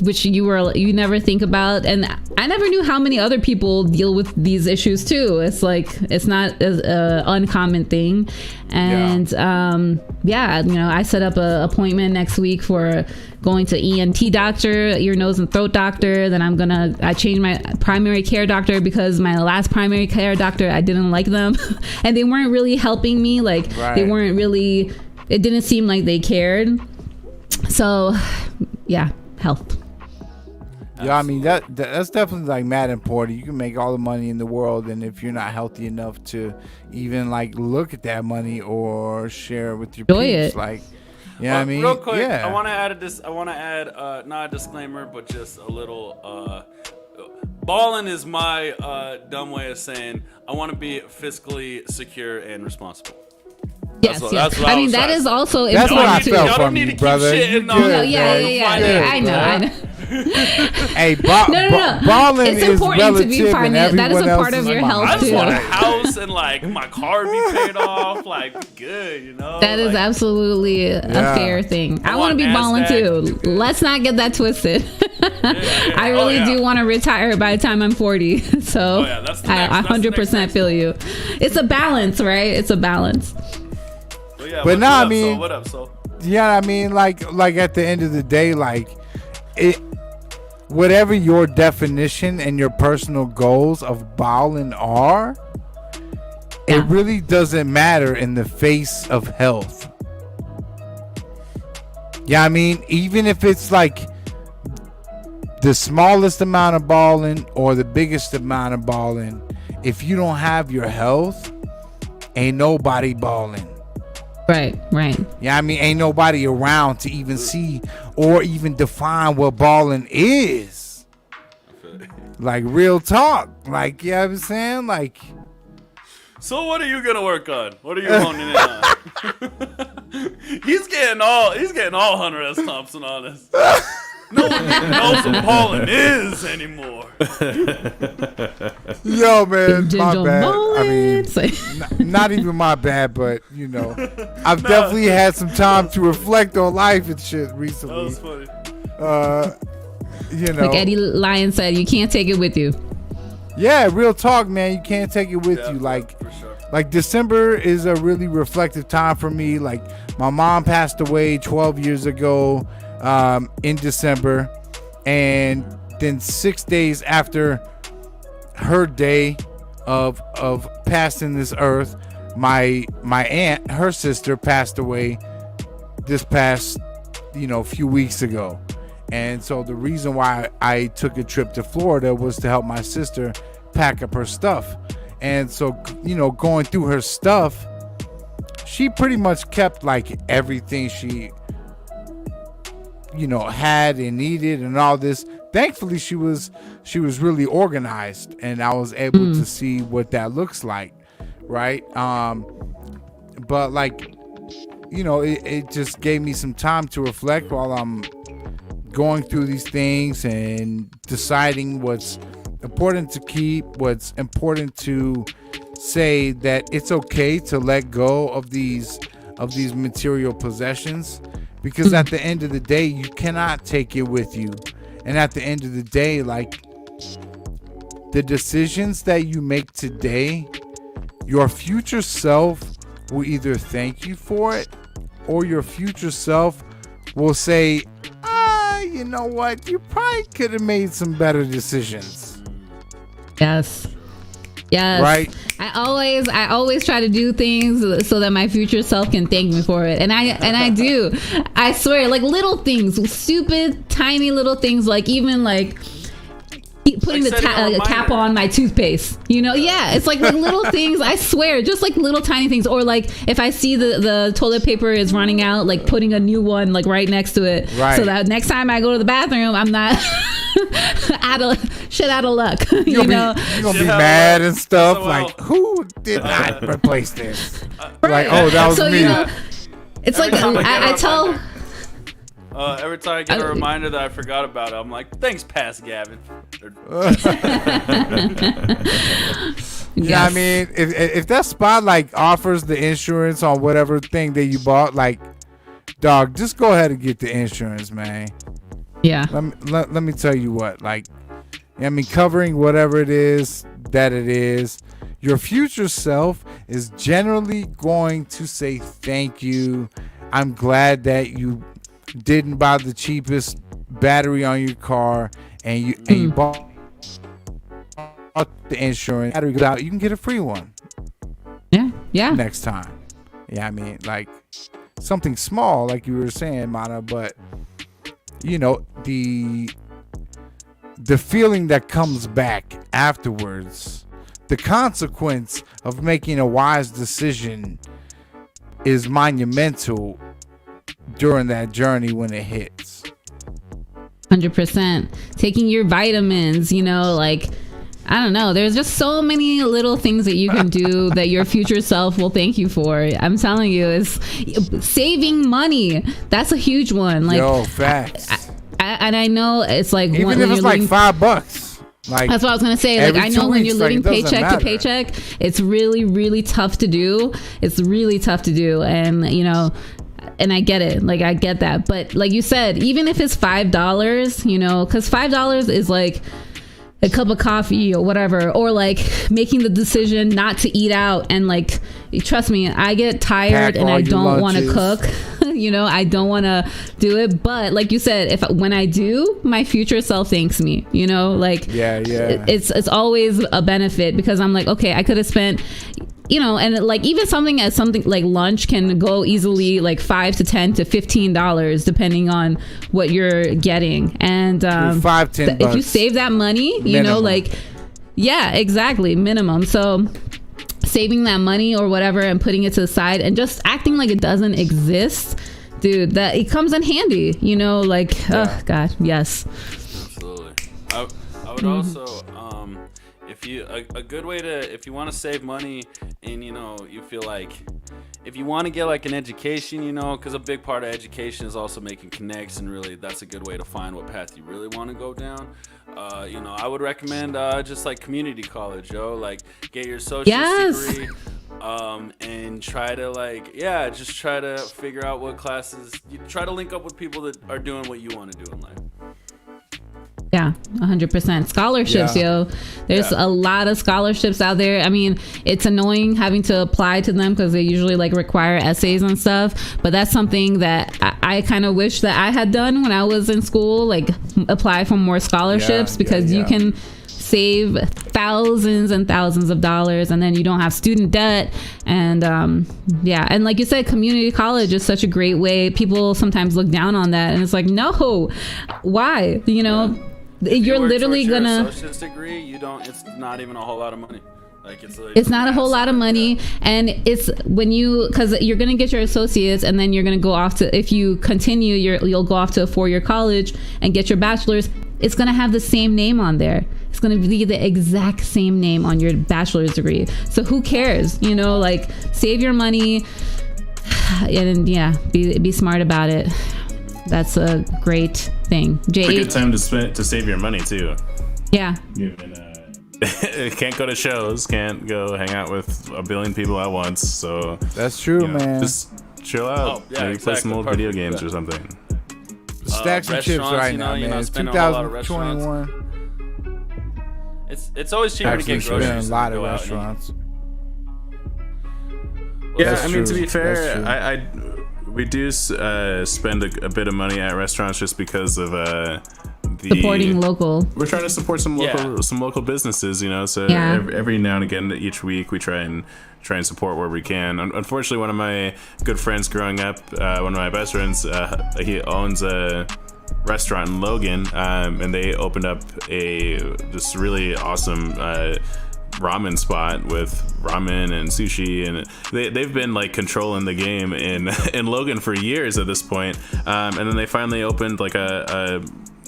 which you never think about. And I never knew how many other people deal with these issues too. It's like it's not an uncommon thing. And I set up an appointment next week for going to ENT doctor, ear, nose, and throat doctor. Then I changed my primary care doctor because my last primary care doctor, I didn't like them and they weren't really helping me. Like They weren't really, it didn't seem like they cared. So yeah, health. Yeah, I mean that's definitely like mad important. You can make all the money in the world, and if you're not healthy enough to even like look at that money or share it with your peeps, like, I mean, real quick, yeah. I want to add not a disclaimer, but just a little. Balling is my dumb way of saying I want to be fiscally secure and responsible. Yes. I mean, that is also that's important what I too. felt from you, brother. I know. Hey, balling it's is important relative, to be financial. That is a part of your health I just too. want a house and like my car be paid off, like good, That is absolutely a fair thing. I want to be balling too. Let's not get that twisted. I really do want to retire by the time I'm 40. So I 100% feel you. It's a balance, right? It's a balance. But no, I mean, what up, so? Yeah, I mean, like at the end of the day, like it, whatever your definition and your personal goals of balling are, it really doesn't matter in the face of health. Yeah, I mean, even if it's like the smallest amount of balling or the biggest amount of balling, if you don't have your health, ain't nobody balling. Right. Yeah, I mean, ain't nobody around to even see or even define what balling is. Like, real talk. Like, you know what I'm saying? Like, so what are you gonna work on? What are you honing in on? He's getting all Hunter S. Thompson on this. No one even knows what balling is anymore. Yo, man, my bad. I mean, not even my bad, but I've definitely had some time to reflect on life and shit recently. That was funny. Like Eddie Lyon said, you can't take it with you. Yeah, real talk, man. You can't take it with you. Like, for sure. Like December is a really reflective time for me. Like, my mom passed away 12 years ago in December, and then 6 days after her day of passing this earth, my aunt, her sister, passed away this past few weeks ago. And so the reason why I took a trip to Florida was to help my sister pack up her stuff. And so, going through her stuff, she pretty much kept like everything she, had and needed and all this. Thankfully, she was really organized, and I was able to see what that looks like, right? But like, it just gave me some time to reflect while I'm going through these things and deciding what's important to keep, what's important to say that it's okay to let go of these material possessions, because at the end of the day, you cannot take it with you. And at the end of the day, like, the decisions that you make today your future self will either thank you for it, or your future self will say, you know what, you probably could have made some better decisions. Yes. Right. I always try to do things so that my future self can thank me for it, and I do. I swear, like little things, stupid, tiny little things, like even like putting the cap on my toothpaste, it's like little things. I swear, just like little tiny things. Or like if I see the toilet paper is running out, like putting a new one like right next to it, right, so that next time I go to the bathroom, I'm not out of luck. You're gonna be mad and stuff, like who did not replace this? Like, oh, that was me. It's like I tell. Every time I get a reminder that I forgot about it, I'm like, thanks, Pass Gavin. Yeah, I mean, if that spot like offers the insurance on whatever thing that you bought, like, dog, just go ahead and get the insurance, man. Yeah. Let me tell you what, like, I mean, covering whatever it is that it is, your future self is generally going to say thank you. I'm glad that you didn't buy the cheapest battery on your car, and you bought the insurance. Battery goes out, you can get a free one. Yeah. Next time. Yeah, I mean, like something small, like you were saying, Mana, but the feeling that comes back afterwards, the consequence of making a wise decision is monumental during that journey when it hits. 100%. Taking your vitamins, like, I don't know. There's just so many little things that you can do that your future self will thank you for. I'm telling you, is saving money. That's a huge one. Like, yo, facts. And I know it's like, even if it's like $5. Like, that's what I was gonna say. Like, I know when you're living paycheck to paycheck, it's really, really tough to do. And I get it. Like, I get that. But like you said, even if it's $5, because $5 is like a cup of coffee or whatever, or like making the decision not to eat out. And like, trust me, I get tired and I don't want to cook. I don't want to do it. But like you said, when I do, my future self thanks me. Like, it's always a benefit, because I'm like, okay, I could have spent, and like even something like lunch can go easily like $5 to $10 to $15 depending on what you're getting. And $5-10 if you save that money, minimum. Exactly, minimum. So saving that money or whatever and putting it to the side and just acting like it doesn't exist, dude, that it comes in handy. Oh God, yes. Absolutely. I would also a good way to, if you want to save money and you feel like if you want to get like an education, because a big part of education is also making connects, and really that's a good way to find what path you really want to go down. I would recommend just like community college, like get your associate's degree, and try to just try to figure out what classes you try to link up with people that are doing what you want to do in life. Yeah, 100%. Scholarships, yo. There's a lot of scholarships out there. I mean, it's annoying having to apply to them because they usually like require essays and stuff. But that's something that I kind of wish that I had done when I was in school, like apply for more scholarships, because you can save thousands and thousands of dollars, and then you don't have student debt. And and like you said, community college is such a great way. People sometimes look down on that, and it's like, no, why? You're literally gonna associate's degree. It's not even a whole lot of money. Like it's not a whole lot of money, and it's because you're gonna get your associates, and then you're gonna go off to, if you continue, you'll go off to a 4-year college and get your bachelor's. It's gonna have the same name on there. It's gonna be the exact same name on your bachelor's degree. So who cares? Like, save your money, and be smart about it. That's a great thing. It's a good time to save your money too. Yeah. Can't go to shows, can't go hang out with a billion people at once. So that's true, man. Just chill out. Maybe play some old video games or something. Stacks and chips right now, man. It's 2021. It's always cheaper to get groceries. A lot of restaurants. Yeah, That's I mean, to true. be fair, That's true. we do spend a bit of money at restaurants just because of Supporting local. We're trying to support some local businesses, you know. So every now and again, each week, we try and support where we can. Unfortunately, one of my good friends growing up, one of my best friends, he owns a restaurant in Logan, and they opened up this really awesome ramen spot with ramen and sushi, and they've been like controlling the game in Logan for years at this point, and then they finally opened like a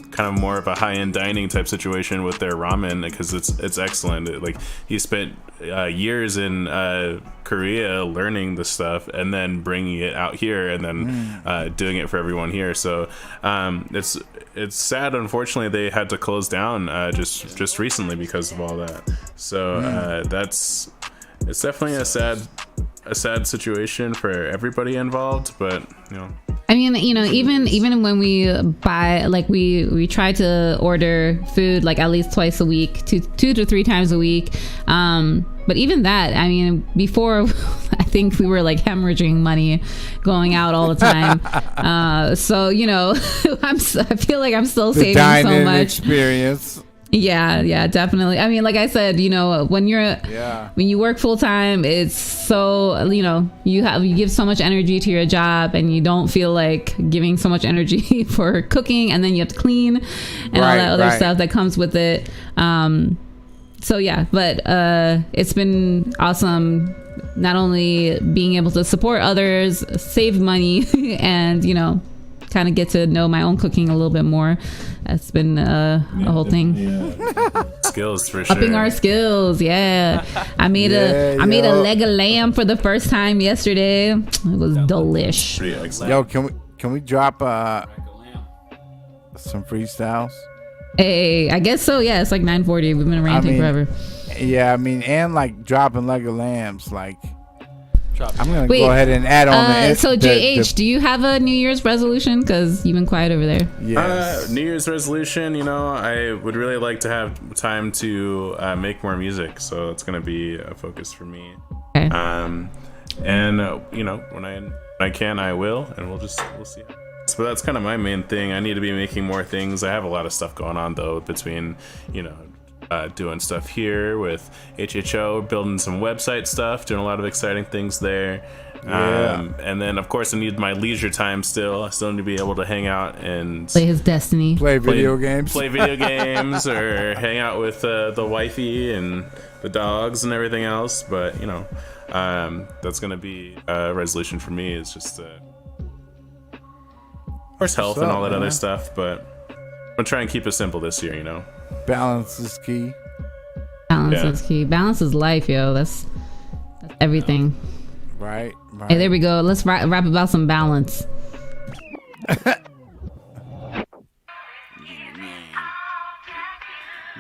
kind of more of a high-end dining type situation with their ramen, because it's excellent. Like, he spent years in Korea learning the stuff and then bringing it out here and then doing it for everyone here. So it's sad, unfortunately, they had to close down just recently because of all that. So it's definitely a sad situation for everybody involved, but you know. I mean, you know, even when we buy, like we try to order food like at least twice a week, two to three times a week. But even that, I mean, before I think we were like hemorrhaging money going out all the time. So, you know, I feel like I'm still saving so much. Experience. Yeah, definitely. I mean, like I said, you know, when you work full time, it's so, you know, you give so much energy to your job, and you don't feel like giving so much energy for cooking, and then you have to clean and all that other stuff that comes with it. So yeah, but it's been awesome, not only being able to support others, save money, and, you know, kind of get to know my own cooking a little bit more. That's been a whole thing. Skills for sure. Upping our skills, yeah. I made a leg of lamb for the first time yesterday. It was delish. Pretty excellent. Yo, can we drop some freestyles? Hey, I guess so. Yeah, it's like 9:40. We've been ranting forever. Yeah, I mean, and like dropping leg of lambs, like. I'm gonna Wait, go ahead and add on. So JH, do you have a New Year's resolution? Because you've been quiet over there. Yes. New Year's resolution, you know, I would really like to have time to make more music, so it's gonna be a focus for me. Okay. And you know, when I can, I will, and we'll see. So that's kind of my main thing. I need to be making more things. I have a lot of stuff going on though, between, you know, doing stuff here with HHO, building some website stuff, doing a lot of exciting things there. And then of course I need my leisure time still. I still need to be able to hang out and play his Destiny, play video games, or hang out with the wifey and the dogs and everything else. But you know, that's gonna be a resolution for me. It's just of course health and all that other stuff, but I'm gonna try and keep it simple this year, you know. Balance is key. Balance is key. Balance is life, yo. That's everything. Right. Hey, there we go. Let's rap about some balance.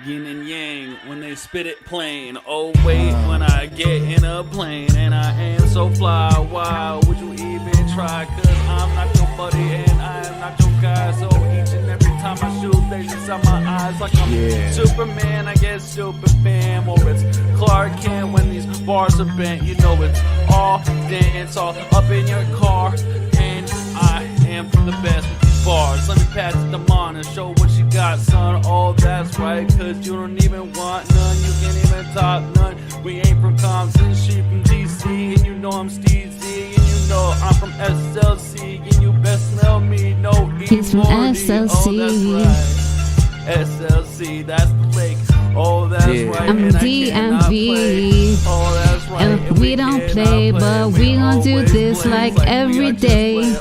Yin and yang when they spit it plain. Oh wait, when I get in a plane and I am so fly, why would you even try? Cause I'm not your buddy and I am not your guy. So each and every time I shoot, they just out my eyes like I'm Superman. I get Superman, or it's Clark Kent when these bars are bent. You know it's all dance, all up in your car, and I am the best with these bars. Let me pass it to Mon and show what you got, son. Oh, that's right, cause you don't even want none. You can't even talk none. We ain't from Compton, she from DC, and you know I'm Steezy, and you know I'm from SLC, and you best smell me. No, he's from SLC. Oh, that's right. SLC, that's the lake. Oh, that's right. I'm DMV. Oh, that's right. And we don't play, but we gon' do this like every day.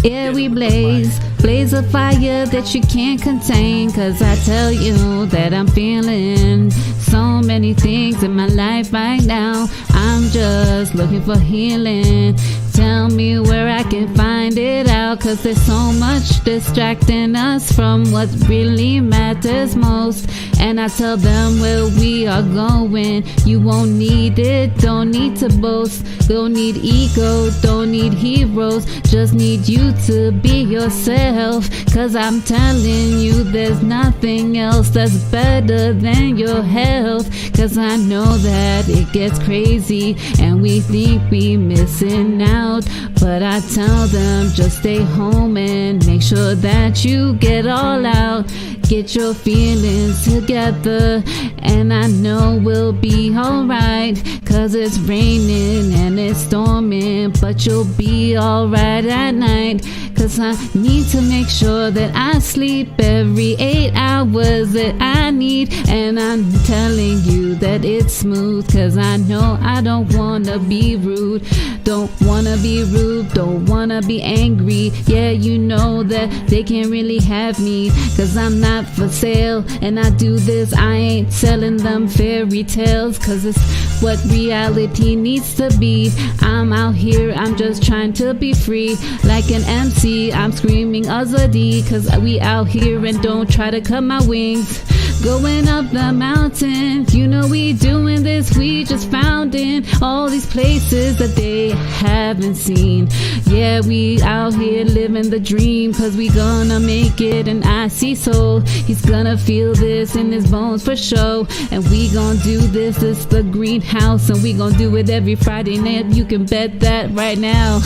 Yeah, we blaze a fire that you can't contain. Cause I tell you that I'm feeling so many things in my life right now. I'm just looking for healing. tell me where I can find it out, 'cause there's so much distracting us from what really matters most. And I tell them where we are going. You won't need it, don't need to boast. Don't need ego, don't need heroes. Just need you to be yourself. 'Cause I'm telling you, there's nothing else that's better than your health. 'Cause I know that it gets crazy and we think we missing out. But I tell them, just stay home and make sure that you get all out. Get your feelings together, and I know we'll be alright. 'Cause it's raining and it's storming, but you'll be alright at night. 'Cause I need to make sure that I sleep every 8 hours that I need. And I'm telling you that it's smooth, 'cause I know I don't wanna be rude. Don't wanna be rude, don't wanna be angry. Yeah, you know that they can't really have me, 'cause I'm not for sale. And I do this, I ain't selling them fairy tales, 'cause it's what reality needs to be. I'm out here, I'm just trying to be free. Like an MC, I'm screaming Azadi, 'cause we out here and don't try to cut my wings. Going up the mountain, you know we doing this, we just found in all these places that they haven't seen. Yeah, we out here living the dream, 'cause we gonna make it. And I see soul, he's gonna feel this in his bones for sure. And we gonna do this, it's the greenhouse, and we gonna do it every Friday night. You can bet that right now.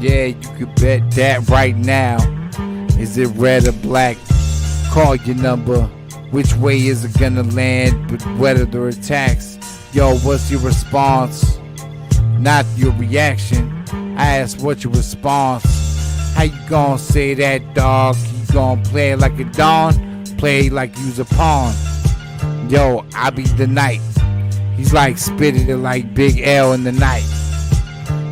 Yeah, you can bet that right now. Is it red or black? Call your number. Which way is it gonna land? But whether the attacks, yo, what's your response? Not your reaction. I asked what's your response. How you gonna say that, dog? You gonna play it like a don? Play like you's a pawn. Yo, I be the night. He's like spitting it like Big L in the night.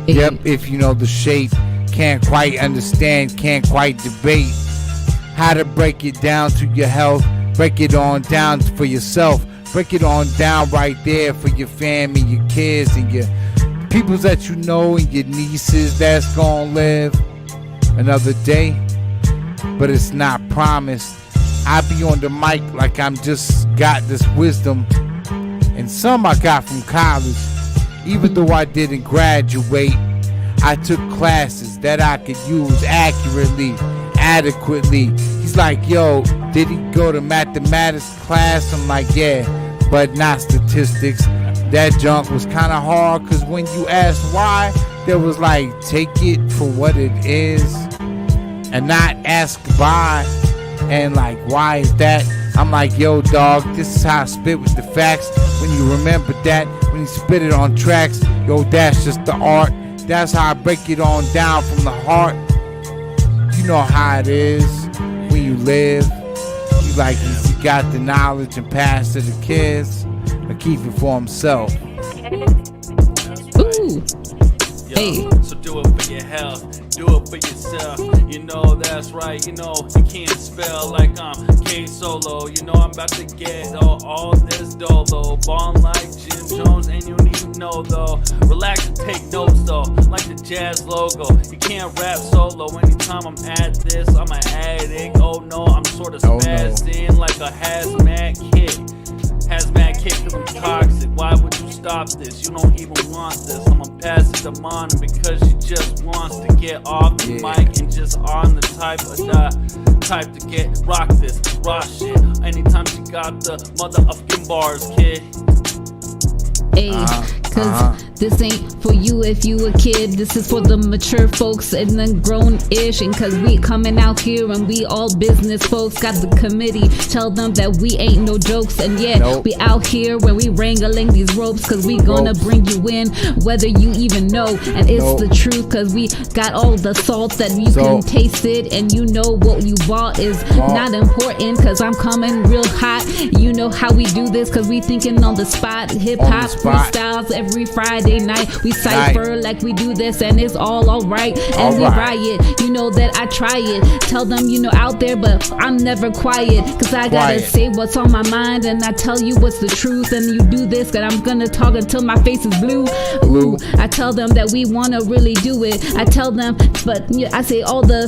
Yep, if you know the shape. Can't quite understand, can't quite debate how to break it down to your health. Break it on down for yourself. Break it on down right there for your family, your kids, and your people that you know, and your nieces that's gonna live another day. But it's not promised. I be on the mic like I'm just got this wisdom, and some I got from college. Even though I didn't graduate, I took classes that I could use accurately, adequately. He's like, yo, did he go to mathematics class? I'm like, yeah, but not statistics. That junk was kind of hard, because when you asked why, there was like, take it for what it is and not ask why. And like, why is that? I'm like, yo, dog, this is how I spit with the facts. When you remember that, when you spit it on tracks, yo, that's just the art. That's how I break it on down from the heart. You know how it is when you live. You like, you got the knowledge and pass to the kids, or keep it for himself. Ooh. Yo, Hey. so do it for your health, do it for yourself. You know that's right. You know you can't spell like I'm K Solo. You know I'm about to get all this dolo. Ballin' like Jim Jones, and you need to know though. Relax and take notes though, like the jazz logo. You can't rap solo. Anytime I'm at this, I'm an addict. Oh no, I'm sort of spazzed in like a hazmat kit. Hazmat kit, 'cause I'm toxic. Why would you stop this? You don't even want this. I'ma pass it to Mon because she just wants to get off the mic and just on the type to get rock this raw shit. Anytime she got the motherfucking bars, kid. Hey, 'cause this ain't for you if you a kid. This is for the mature folks and the grown-ish. And 'cause we coming out here and we all business folks. Got the committee, tell them that we ain't no jokes. And yeah, we out here when we wrangling these ropes, 'cause we gonna bring you in whether you even know. And it's the truth, 'cause we got all the salt that you can taste it. And you know what you bought is not important, 'cause I'm coming real hot. You know how we do this, 'cause we thinking on the spot. Hip-hop freestyles every Friday night. We cipher like we do this and it's all alright. And we riot, you know that I try it. Tell them, you know, out there, but I'm never quiet. Cause I gotta say what's on my mind, and I tell you what's the truth. And you do this, cause I'm gonna talk until my face is blue. Ooh, I tell them that we wanna really do it. I tell them, but I say all the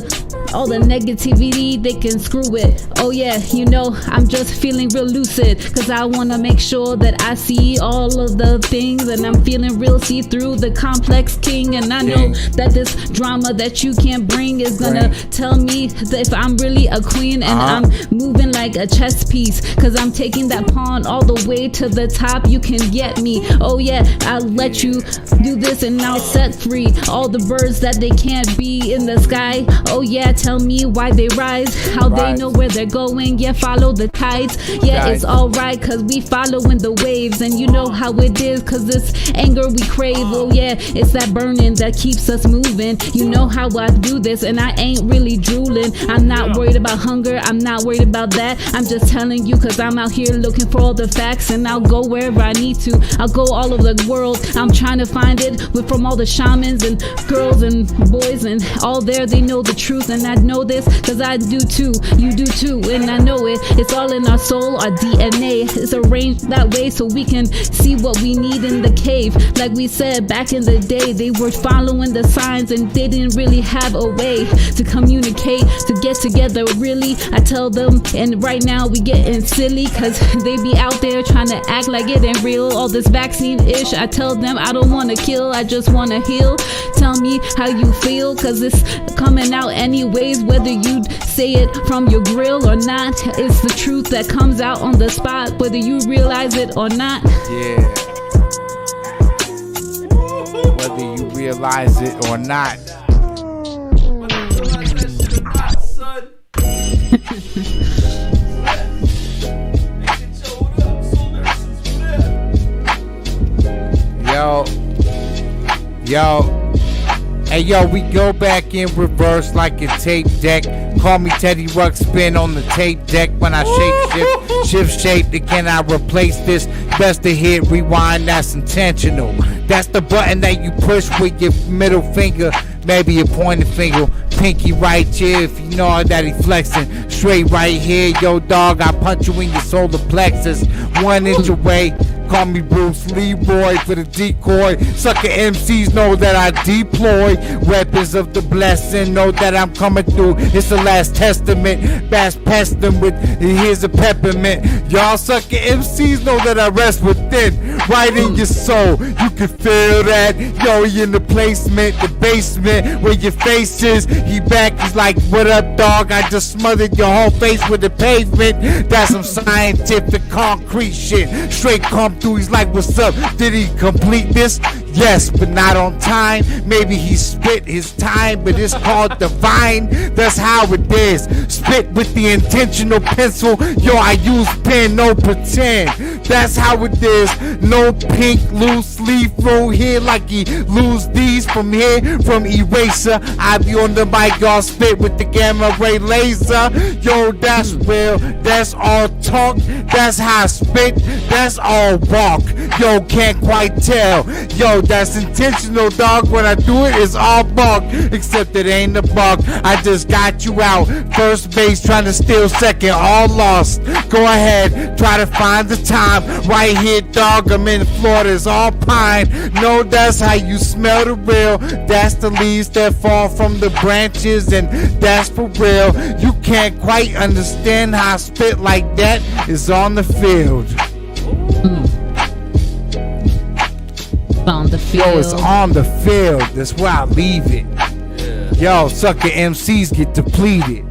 negativity, they can screw it. Oh yeah, you know, I'm just feeling real lucid, cause I wanna make sure that I see all of the things, and I'm feeling real see-through, the complex king. And I know that this drama that you can't bring is gonna tell me that if I'm really a queen, and I'm moving like a chess piece, cause I'm taking that pawn all the way to the top. You can get me. Oh yeah, I'll let you do this, and I'll set free all the birds that they can't be in the sky. Oh yeah, tell me why they rise, how they know where they're going. Yeah, follow the tides. Yeah, it's alright, cause we following the waves. And you know how it is, cause this anger we crave. Oh yeah, it's that burning that keeps us moving. You know how I do this, and I ain't really drooling. I'm not worried about hunger, I'm not worried about that. I'm just telling you, cause I'm out here looking for all the facts, and I'll go wherever I need to. I'll go all over the world, I'm trying to find it from all the shamans and girls and boys and all there. They know the truth, and I know this cause I do too. You do too, and I know it. It's all in our soul, our DNA. It's arranged that way so we can see what we need in the cave. Like we said back in the day, they were following the signs, and they didn't really have a way to communicate, to get together really. I tell them, and right now we getting silly, cause they be out there trying to act like it ain't real. All this vaccine ish, I tell them I don't wanna kill, I just wanna heal. Tell me how you feel, cause it's coming out anyways, whether you say it from your grill or not. It's the truth that comes out on the spot, whether you realize it or not. Yeah. Whether you realize it or not. Yo, hey yo, we go back in reverse like a tape deck. Call me Teddy Ruxpin on the tape deck. When I shift shape, again I replace this. Best to hit rewind, that's intentional. That's the button that you push with your middle finger, maybe your pointer finger, pinky right here. If you know that he flexing, straight right here. Yo dog, I punch you in your solar plexus, 1 inch away. Call me Bruce Leroy for the decoy. Sucker MCs know that I deploy weapons of the blessing. Know that I'm coming through. It's the last testament. Bass pest them with here's a peppermint. Y'all sucker MCs know that I rest within, right in your soul. You can feel that. Yo, he in the placement, the basement where your face is. He back, he's like, what up, dog? I just smothered your whole face with the pavement. That's some scientific concrete shit. Straight come through, he's like, what's up? Did he complete this? Yes, but not on time. Maybe he spit his time, but it's called divine. That's how it is. Spit with the intentional pencil. Yo, I use pen, no pretend. That's how it is. No pink loose leaf roll here like he lose these from here, from eraser. I be on the mic, y'all spit with the gamma ray laser. Yo, that's real. That's all talk. That's how I spit. That's all walk. Yo, can't quite tell. Yo, that's intentional, dog. When I do it, it's all bark. Except it ain't a bark. I just got you out. First base trying to steal second, all lost. Go ahead, try to find the time. Right here, dog. I'm in Florida, it's all pine. No, that's how you smell the real. That's the leaves that fall from the branches, and that's for real. You can't quite understand how I spit like that is on the field. On the field. Yo, it's on the field. That's where I leave it. Yo, sucker MCs get depleted.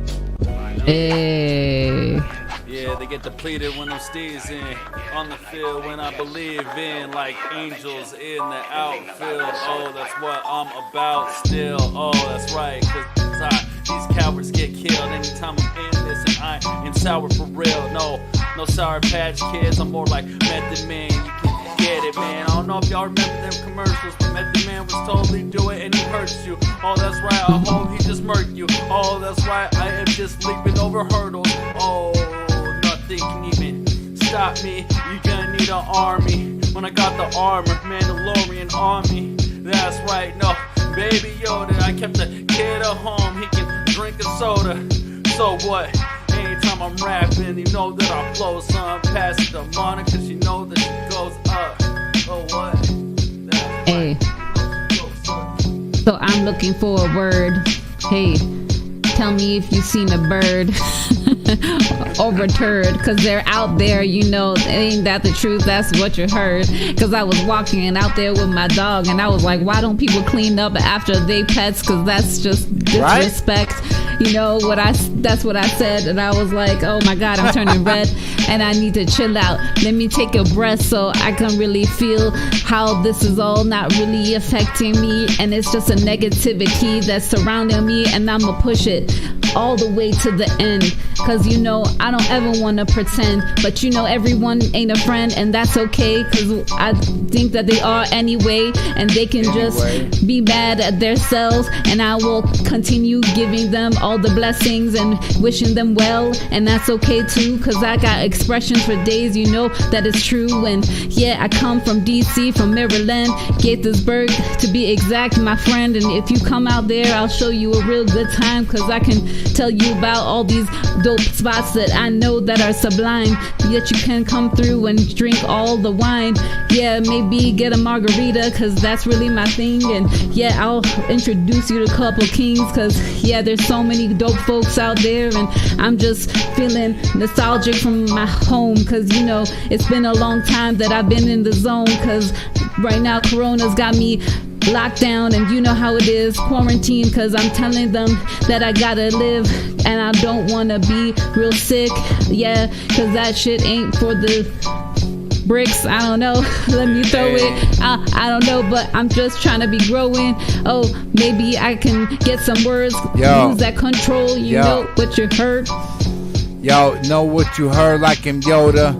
Hey. Yeah, they get depleted when them steez in. On the field when I believe in, like angels in the outfield. Oh, that's what I'm about still. Oh, that's right, cause these cowards get killed anytime I'm in this, and I am sour for real. No Sour Patch Kids, I'm more like Method Man. You can get it, man. I don't know if y'all remember them commercials, but Method Man was totally do it and he hurts you. Oh, that's right, I hope he just murked you. Oh, that's right, I am just leaping over hurdles. Oh, nothing can even stop me. You're gonna need an army. when I got the armor, Mandalorian on me. That's right, no, Baby Yoda, I kept the kid at home, he can drink a soda. So what? Anytime I'm rapping, you know that I flow some past the money, cause you know that she goes up. Oh what? That's Hey. right. So I'm looking for a word. Hey, tell me if you seen a bird or a turd, cause they're out there, you know. Ain't that the truth? That's what you heard. Cause I was walking out there with my dog, and I was like, why don't people clean up after they pets? Cause that's just disrespect. You know what that's what I said, and I was like, oh my God, I'm turning red and I need to chill out. Let me take a breath so I can really feel how this is all not really affecting me, and it's just a negativity that's surrounding me, and I'ma push it all the way to the end. Cause you know, I don't ever wanna pretend, but you know, everyone ain't a friend, and that's okay, cause I think that they are anyway, and they can just be mad at themselves, and I will continue giving them all the blessings and wishing them well, and that's okay too, cause I got expressions for days, you know that it's true. And yeah, I come from DC, from Maryland, Gaithersburg to be exact, my friend, and if you come out there, I'll show you a real good time, cause I can tell you about all these dope spots that I know that are sublime, yet you can come through and drink all the wine. Yeah, maybe get a margarita, cause that's really my thing, and yeah, I'll introduce you to a couple kings, cause yeah, there's so many dope folks out there, and I'm just feeling nostalgic from my home, cause you know, it's been a long time that I've been in the zone, cause right now Corona's got me locked down, and you know how it is, quarantine, cause I'm telling them that I gotta live, and I don't wanna be real sick, yeah, cause that shit ain't for the bricks, I don't know, let me throw it, I don't know, but I'm just trying to be growing. Oh, maybe I can get some words, use that control, you know what you heard. Yo, know what you heard, like him Yoda.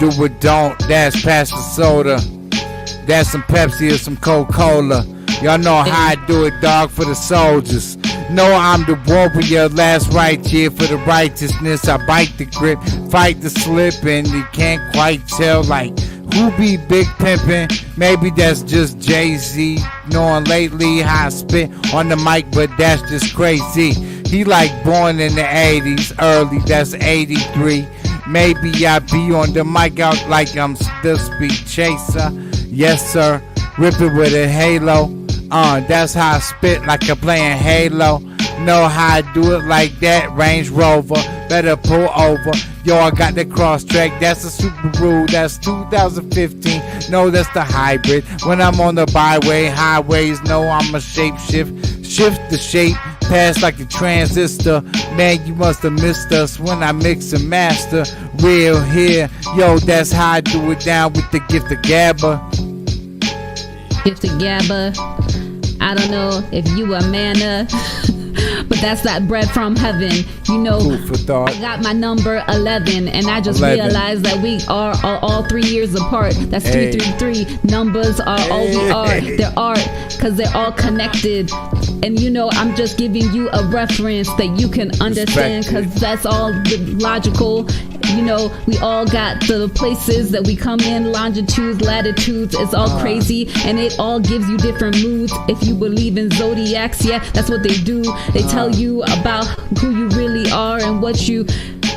Do what don't, that's past the soda. That's some Pepsi or some Coca-Cola. Y'all know how I do it, dog, for the soldiers. No, I'm the warrior, last right here for the righteousness. I bite the grip, fight the slip, and you can't quite tell, like, who be big pimpin'? Maybe that's just Jay-Z. Knowing lately how I spit on the mic, but that's just crazy. He like born in the 80s, early, that's 83. Maybe I be on the mic out like I'm the speed chaser. Yes, sir, rip it with a halo. That's how I spit, like I'm playing Halo. Know how I do it like that, Range Rover. Better pull over. Yo, I got the cross track, that's a Subaru, that's 2015. No, that's the hybrid. When I'm on the byway, highways, no, I'm a shapeshift. Shift the shape, pass like a transistor. Man, you must have missed us when I mix and master. Real here, yo, that's how I do it down with the gift of GABA. Gift of GABA, I don't know if you a manna, but that's that bread from heaven. You know, I got my number 11, and I just realized that we are all 3 years apart. That's 333. Numbers are all we are. They're art, cause they're all connected. And you know, I'm just giving you a reference that you can understand, cause that's all logical. You know, we all got the places that we come in, longitudes, latitudes, it's all crazy, and it all gives you different moods. If you believe in zodiacs, yeah, that's what they do. They tell you about who you really are and what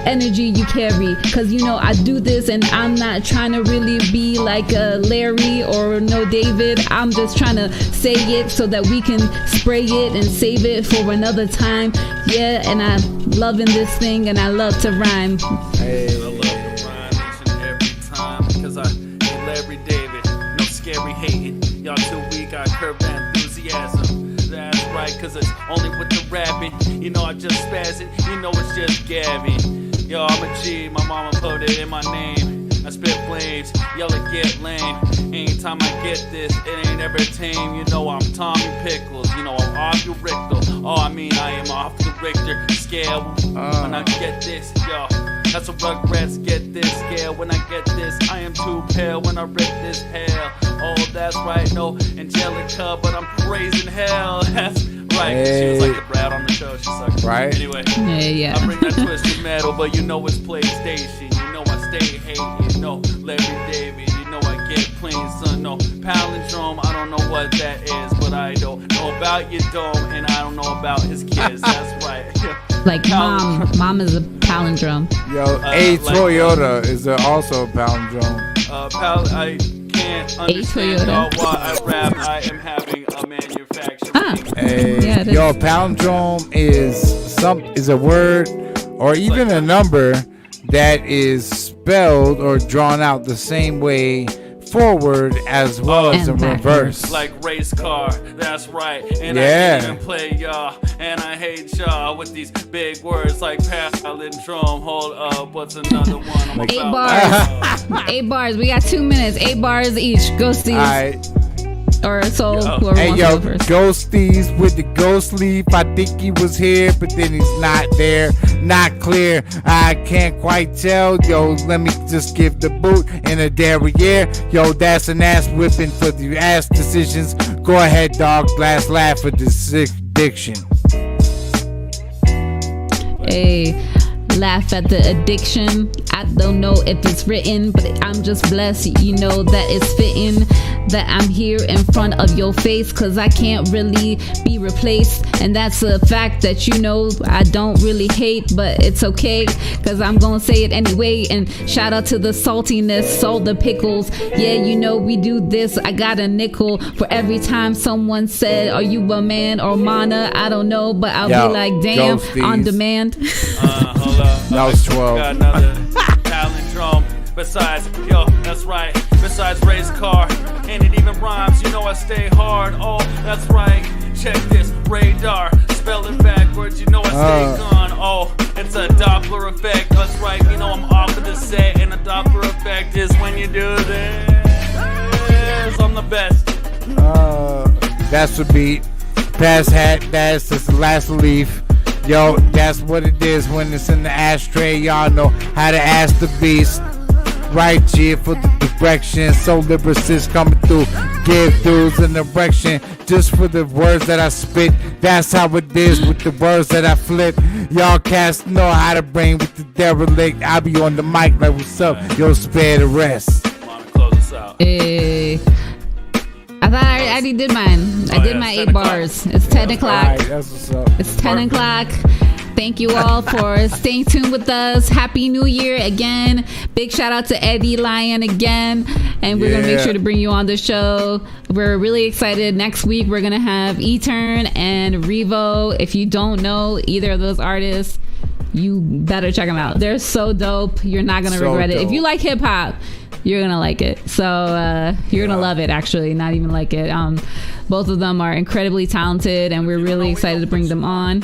energy you carry, cause you know, I do this and I'm not trying to really be like a Larry or no David. I'm just trying to say it so that we can spray it and save it for another time. Yeah, and I'm loving this thing, and I love to rhyme. I love to rhyme each and every time, cause I ain't Larry David, no scary hating. Y'all too weak, I curb that enthusiasm. That's right, cause it's only with the rapping. You know, I just spaz it, you know it's just gabbing. Yo, I'm a G, my mama put it in my name. I spit flames, yell and get lame. Anytime I get this, it ain't ever tame. You know I'm Tommy Pickles, you know I'm off your Richter. Oh, I mean I am off the Richter scale. When I get this, yo, that's what Rugrats get this scale. When I get this, I am too pale when I rip this hell. Oh, that's right, no Angelica, but I'm praising hell. That's right, she was like the brat on the show, she sucked. Right. Anyway, yeah. I bring that twisted metal, but you know it's PlayStation. You know I stay hating, you know Larry David, you know I get planes. No palindrome, I don't know what that is, but I don't know about your dome, and I don't know about his kids. That's right. Like mom is a palindrome. Yo, a Toyota is also a palindrome. I can't understand why I rap. I am having a manufacturing. Hey, yo, palindrome is a word or even a number that is spelled or drawn out the same way forward as well as in reverse. Like race car, that's right. And I can't even play y'all, and I hate y'all with these big words like palindrome. Hold up, what's another one? Like 8 bars. 8 bars. We got 2 minutes. 8 bars each. Ghosties. All right. Or Soul, whoever hey, wants yo, to go first. Ghosties with the ghost leaf. I think he was here, but then he's not there. Not clear. I can't quite tell. Yo, let me just give the boot in a derriere. Yo, that's an ass whipping for the ass decisions. Go ahead, dog. Last laugh for the sick diction. Hey, laugh at the addiction. I don't know if it's written, but I'm just blessed. You know that it's fitting that I'm here in front of your face, cause I can't really be replaced. And that's a fact that you know I don't really hate, but it's okay, cause I'm gonna say it anyway. And shout out to the saltiness, salt the pickles. Yeah, you know we do this. I got a nickel for every time someone said, are you a man or mana? I don't know, but I'll be like, damn, ghosties. On demand. Hold up. That was 12. Got another palindrome. Besides, yo, that's right. Besides race car, and it even rhymes. You know I stay hard. Oh, that's right. Check this radar. Spell it backwards. You know I stay gone. Oh, it's a Doppler effect. That's right. You know I'm off of the set, and a Doppler effect is when you do this. I'm the best. That's the beat. Pass hat. That's the last leaf. Yo, that's what it is when it's in the ashtray. Y'all know how to ask the beast. Right here for the direction. So lyricists coming through. Give dudes an erection just for the words that I spit. That's how it is with the words that I flip. Y'all cats know how to bring with the derelict. I be on the mic like, what's up? Yo, spare the rest. Mom, close us out. Hey. I thought I already did mine. I did my 8 bars. It's 10 o'clock. Right, that's what's up. It's 10 o'clock. Thank you all for staying tuned with us. Happy New Year again. Big shout out to Eddie Lyon again. And we're going to make sure to bring you on the show. We're really excited. Next week, we're going to have E-Turn and Revo. If you don't know either of those artists, you better check them out. They're so dope. You're not going to regret it. If you like hip hop, you're gonna like it. So you're gonna love it, actually, not even like it. Both of them are incredibly talented, and we're really excited to bring them on.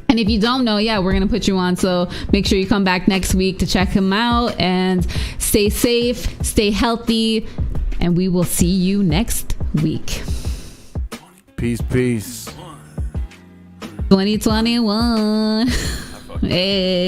And if you don't know, we're gonna put you on, so make sure you come back next week to check them out. And stay safe, stay healthy, and we will see you next week. Peace. 2021. Hey.